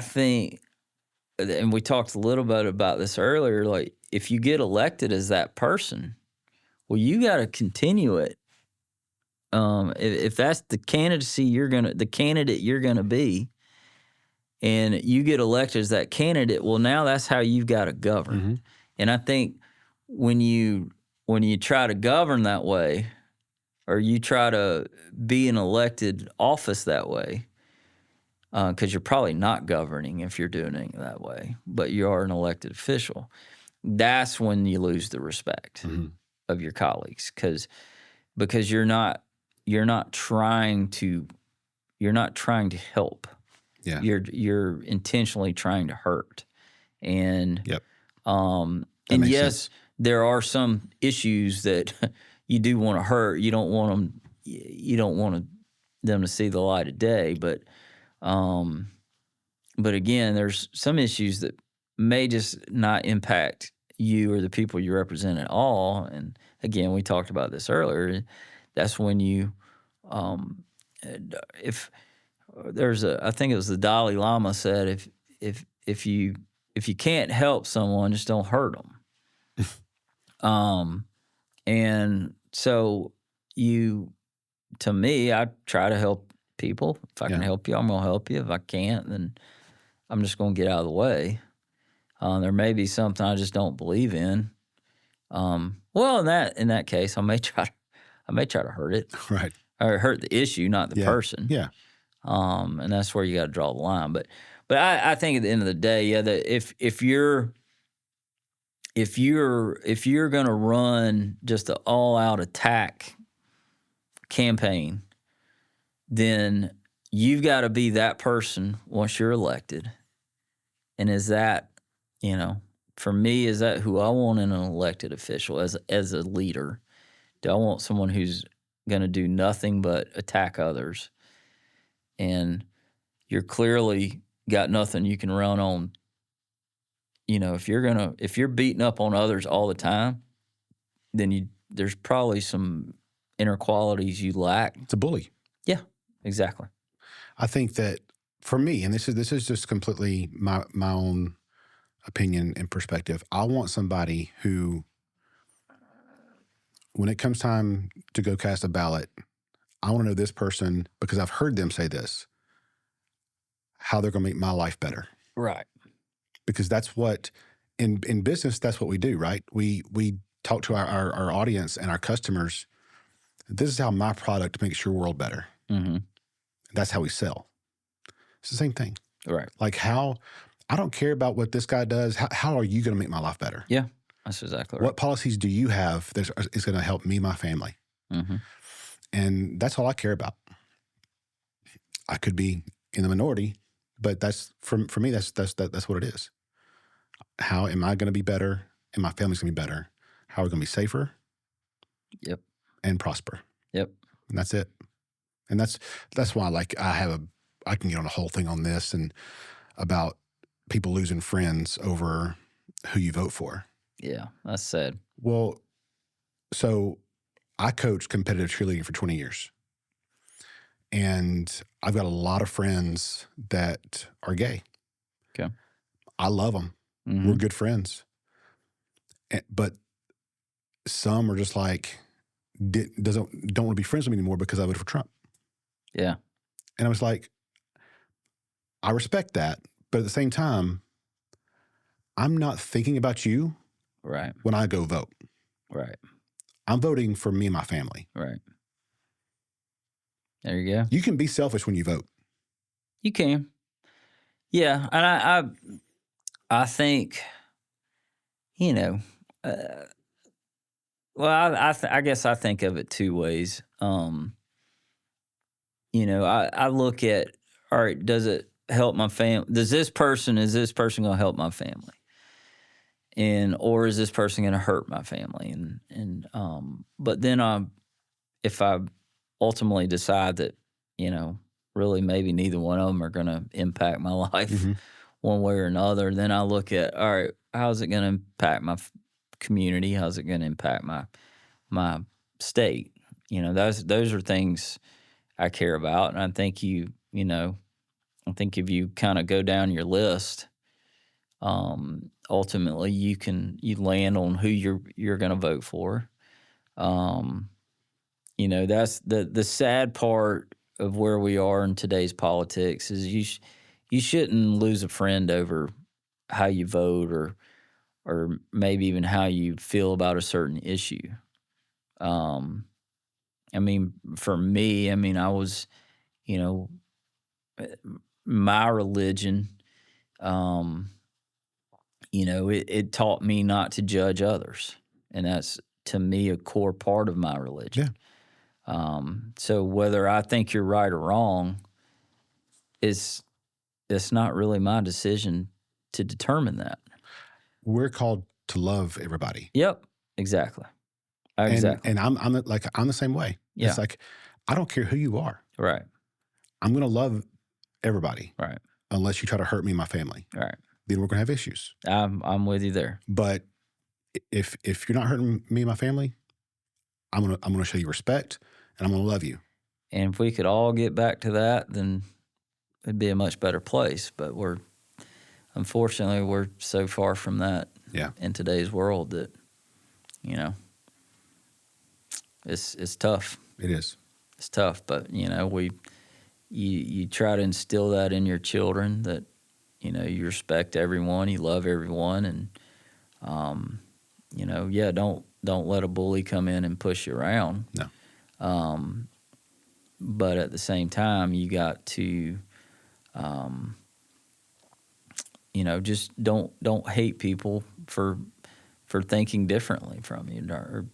think, and we talked a little bit about this earlier, like if you get elected as that person, well, you got to continue it. If that's the candidacy the candidate you're gonna be, and you get elected as that candidate, well, now that's how you've got to govern. And I think when you try to govern that way, or you try to be an elected office that way, because you're probably not governing if you're doing it that way, but you are an elected official, that's when you lose the respect of your colleagues, because you're not trying to help. Yeah. You're intentionally trying to hurt. And That and makes yes, sense. there are some issues that you do want to hurt. You don't want them to see the light of day, but again, there's some issues that may just not impact you or the people you represent at all. And again, we talked about this earlier. That's when you, if there's I think it was the Dalai Lama said, if you can't help someone, just don't hurt them. And so to me, I try to help people. If I can help you, I'm going to help you. If I can't, then I'm just going to get out of the way. There may be something I just don't believe in. Well, in that case, I may try to hurt it. Right. Or hurt the issue, not the person. Yeah. And that's where you got to draw the line. But I think at the end of the day, that if you're going to run just an all-out attack campaign, then you've got to be that person once you're elected. And is that, for me, is that who I want in an elected official as a leader? Do I want someone who's going to do nothing but attack others? And you're clearly got nothing you can run on. If you're beating up on others all the time, then there's probably some inner qualities you lack. It's a bully. Yeah, exactly. I think that for me, and this is just completely my own opinion and perspective, I want somebody who, when it comes time to go cast a ballot, I want to know this person, because I've heard them say this, how they're going to make my life better. Right. Because that's what, in business, that's what we do, right? We talk to our audience and our customers. This is how my product makes your world better. Mm-hmm. That's how we sell. It's the same thing. Right. Like I don't care about what this guy does. How are you going to make my life better? Yeah, that's exactly right. What policies do you have that is going to help me, my family? Mm-hmm. And that's all I care about. I could be in the minority, but that's for me. That's what it is. How am I going to be better, and my family's going to be better? How are we going to be safer? Yep. And prosper. Yep. And that's it. And that's why, like, I can get on a whole thing on this and about people losing friends over who you vote for. Yeah, that's sad. Well, so I coached competitive cheerleading for 20 years. And I've got a lot of friends that are gay. Okay. I love them. Mm-hmm. We're good friends. But some are just like, don't want to be friends with me anymore because I voted for Trump. Yeah. And I was like, I respect that. But at the same time, I'm not thinking about you Right. when I go vote. Right. I'm voting for me and my family. Right. There you go. You can be selfish when you vote. You can. Yeah. And I think, well, I guess I think of it two ways. I look at, all right, does it help my family? Is this person going to help my family? Or is this person going to hurt my family? But then if I ultimately decide that, really maybe neither one of them are going to impact my life one way or another, then I look at, all right, how's it going to impact my community? How's it going to impact my state? Those are things I care about, and I think I think if you kind of go down your list, ultimately you land on who you're going to vote for. That's the sad part of where we are in today's politics is you shouldn't lose a friend over how you vote or maybe even how you feel about a certain issue. For me, I was, my religion, it taught me not to judge others. And that's, to me, a core part of my religion. Yeah. So whether I think you're right or wrong, it's not really my decision to determine that. We're called to love everybody. Yep, exactly. Exactly. And I'm the same way. Yeah. It's like, I don't care who you are. Right. I'm going to love everybody. Right. Unless you try to hurt me and my family. Right. Then we're going to have issues. I'm with you there. But if you're not hurting me and my family, I'm going to show you respect and I'm going to love you. And if we could all get back to that, then it'd be a much better place. But unfortunately, we're so far from that in today's world that, it's tough. It is. It's tough, but you try to instill that in your children that you respect everyone, you love everyone, and don't let a bully come in and push you around. No. But at the same time, you got to just don't hate people for thinking differently from you, or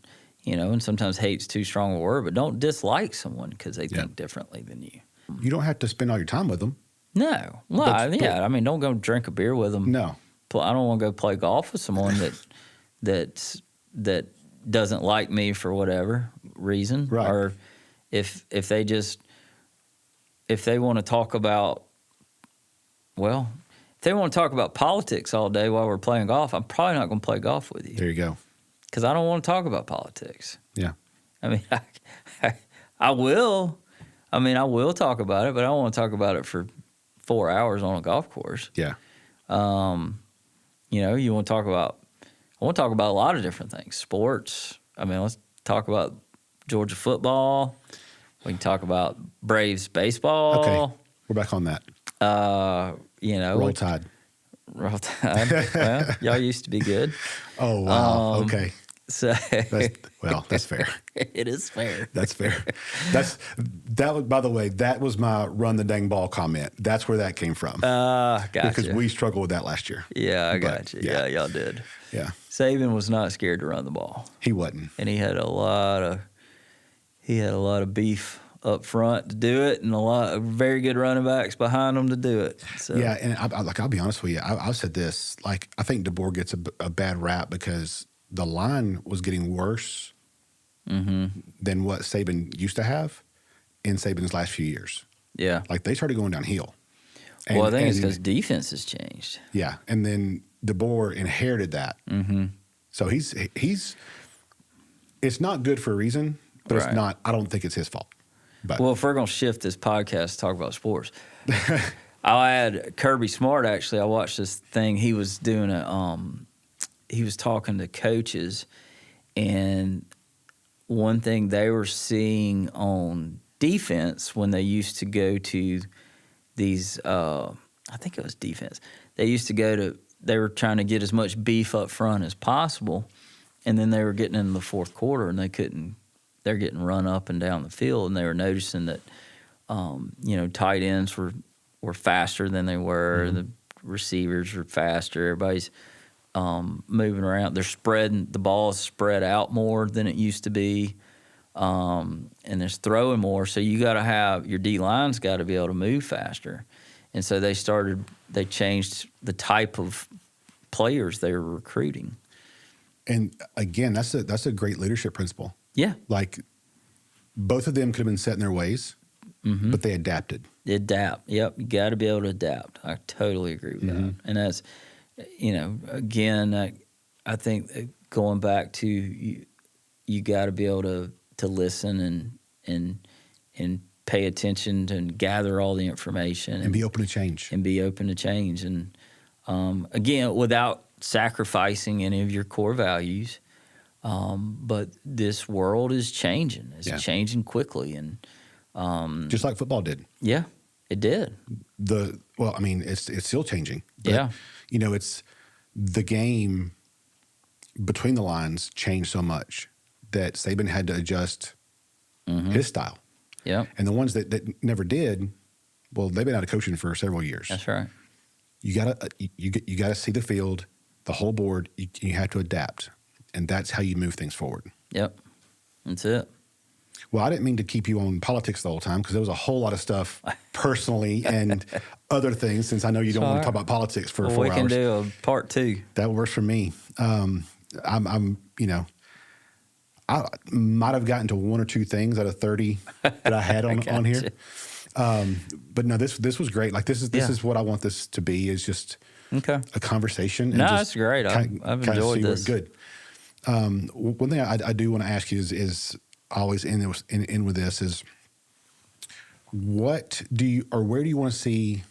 and sometimes hate's too strong a word, but don't dislike someone because they think differently than you. You don't have to spend all your time with them. No. Well, don't go drink a beer with them. No. I don't want to go play golf with someone that doesn't like me for whatever reason. Right. Or if they want to talk about, if they want to talk about politics all day while we're playing golf, I'm probably not going to play golf with you. There you go. Because I don't want to talk about politics. Yeah. I will. I will talk about it, but I don't want to talk about it for 4 hours on a golf course. Yeah. You want to talk about, I want to talk about a lot of different things. Sports. Let's talk about Georgia football. We can talk about Braves baseball. Okay. We're back on that. Roll Tide. Roll Tide. Well, y'all used to be good. Oh, wow. Okay. So that's fair. It is fair. That's fair. By the way, that was my run the dang ball comment. That's where that came from. Gotcha. Because we struggled with that last year. Yeah, I got you. Yeah, y'all did. Yeah. Saban was not scared to run the ball. He wasn't. And he had a lot of beef up front to do it, and a lot of very good running backs behind him to do it. So. Yeah, and I'll be honest with you. I said this. I think DeBoer gets a bad rap because the line was getting worse than what Saban used to have in Saban's last few years. Yeah. They started going downhill. Well, I think it's because defense has changed. Yeah, and then DeBoer inherited that. Mm-hmm. So he's it's not good for a reason, but It's not. I don't think it's his fault. But. Well, if we're going to shift this podcast to talk about sports, I'll add Kirby Smart. Actually, I watched this thing. He was doing he was talking to coaches, and one thing they were seeing on defense when they used to go to these, I think it was defense. They were trying to get as much beef up front as possible, and then they were getting in the fourth quarter and they couldn't. They're getting run up and down the field, and they were noticing that, tight ends were faster than they were. Mm-hmm. The receivers were faster. Everybody's moving around. The ball is spread out more than it used to be. and there's throwing more. So you got to have your D line's got to be able to move faster, and so they changed the type of players they were recruiting. And again, that's a great leadership principle. Yeah, Like both of them could have been set in their ways, but they adapted. adapt. Yep, you got to be able to adapt. I totally agree with that. And that's, again, I think going back to you got to be able to listen and pay attention and gather all the information And be open to change. And again, without sacrificing any of your core values. But this world is changing. It's changing quickly, and just like football did. Yeah, it did. It's still changing. But, it's the game between the lines changed so much that Saban had to adjust his style. Yeah, and the ones that never did, well, they've been out of coaching for several years. That's right. You gotta see the field, the whole board. You have to adapt, and that's how you move things forward. Yep, that's it. Well, I didn't mean to keep you on politics the whole time because there was a whole lot of stuff personally and other things. Since I know you don't want to talk about politics for 4 hours, we can do a part 2. That works for me. I might have gotten to 1 or 2 things out of 30 that I had on here. But no, this was great. Like this is what I want this to be, is just a conversation. No, that's great. I've enjoyed this. Good. One thing I do want to ask you is I always end with this is, what do you, or where do you want to see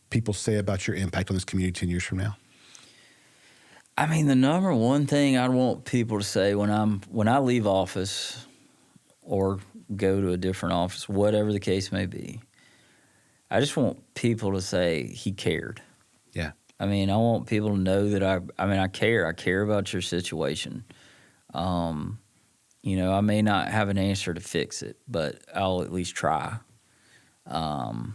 people say about your impact on this community 10 years from now? I mean, the number one thing I'd want people to say when I leave office or go to a different office, whatever the case may be, I just want people to say he cared. Yeah. I mean, I want people to know that I care. I care about your situation. I may not have an answer to fix it, but I'll at least try. And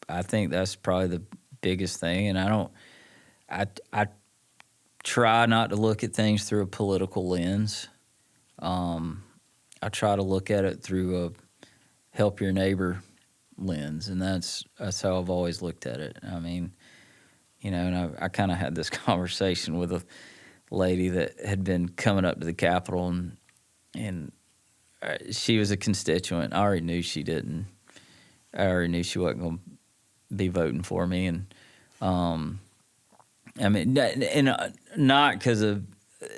I think that's probably the biggest thing. And I try not to look at things through a political lens. I try to look at it through a help your neighbor lens, and that's how I've always looked at it. I mean, and I kind of had this conversation with a lady that had been coming up to the Capitol, and she was a constituent. I already knew she didn't. I already knew she wasn't going to be voting for me, and not because of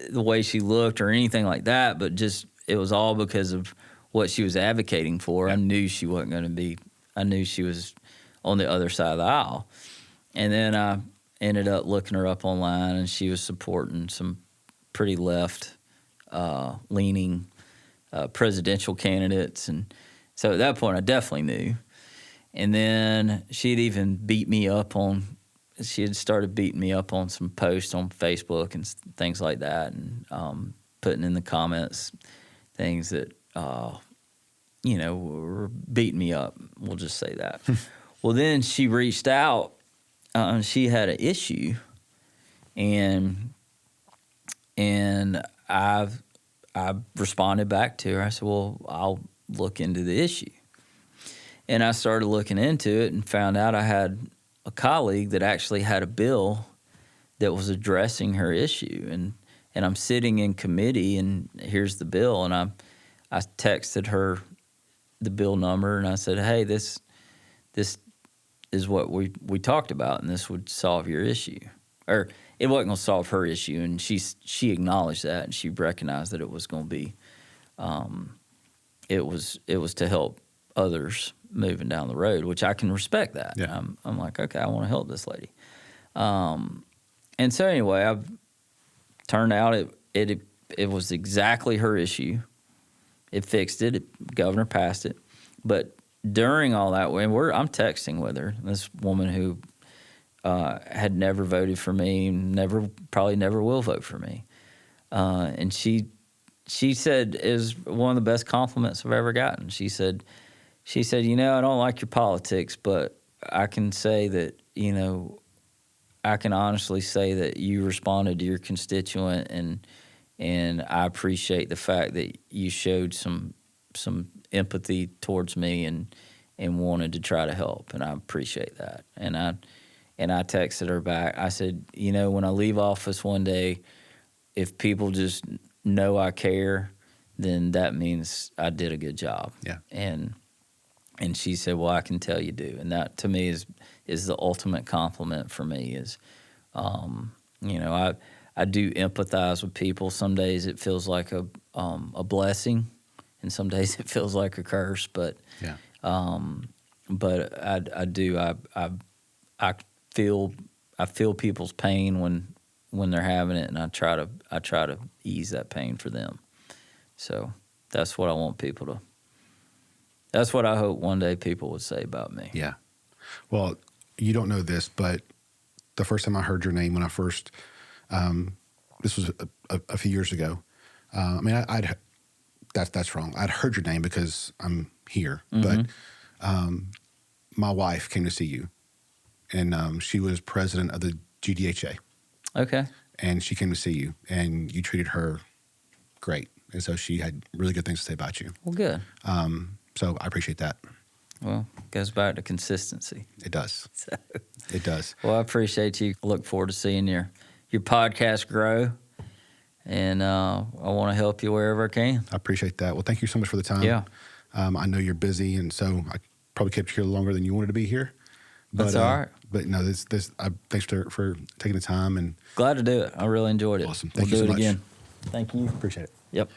the way she looked or anything like that, but just it was all because of what she was advocating for. I knew she wasn't going to be. I knew she was on the other side of the aisle, and then I ended up looking her up online, and she was supporting some pretty left-leaning presidential candidates, and so at that point I definitely knew. And then she had started beating me up on some posts on Facebook and things like that, and putting in the comments things that were beating me up. We'll just say that. Well, then she reached out. She had an issue, and I responded back to her. I said, "Well, I'll look into the issue." And I started looking into it and found out I had a colleague that actually had a bill that was addressing her issue. And I'm sitting in committee, and here's the bill, and I texted her the bill number, and I said, "Hey, this is what we talked about, and this would solve your issue." Or it wasn't going to solve her issue, and she acknowledged that, and she recognized that it was going to be, it was to help others moving down the road, which I can respect that. Yeah. I'm like, okay, I want to help this lady. And so anyway, I've turned out it was exactly her issue. It fixed it. Governor passed it. But during all that, I'm texting with her. This woman who had never voted for me, probably never will vote for me, and she said it was one of the best compliments I've ever gotten. She said, I don't like your politics, but I can say that, I can honestly say that you responded to your constituent and I appreciate the fact that you showed some empathy towards me and wanted to try to help, and I appreciate that. And I texted her back. I said, you know, when I leave office one day, if people just know I care, then that means I did a good job. Yeah. And she said, well, I can tell you do. And that to me is the ultimate compliment for me is, you know, I do empathize with people. Some days it feels like a blessing, and some days it feels like a curse. But Yeah. But I do. I feel people's pain when they're having it, and I try to ease that pain for them. So that's what I want people to. That's what I hope one day people would say about me. Yeah. Well, you don't know this, but the first time I heard your name when I first, this was a few years ago. I mean, that's wrong. I'd heard your name because I'm here, but my wife came to see you, and she was president of the GDHA. Okay. And she came to see you, and you treated her great, and so she had really good things to say about you. Well, good. So I appreciate that. Well, it goes back to consistency. It does. So, It does. well, I appreciate you. I look forward to seeing your podcast grow, and I want to help you wherever I can. I appreciate that. Well, thank you so much for the time. Yeah. I know you're busy, and so I probably kept you here longer than you wanted to be here. But, That's all right. But no, thanks for taking the time. And Glad to do it. I really enjoyed it. Awesome. We'll Thank you do so it much. again. Thank you. Appreciate it. Yep.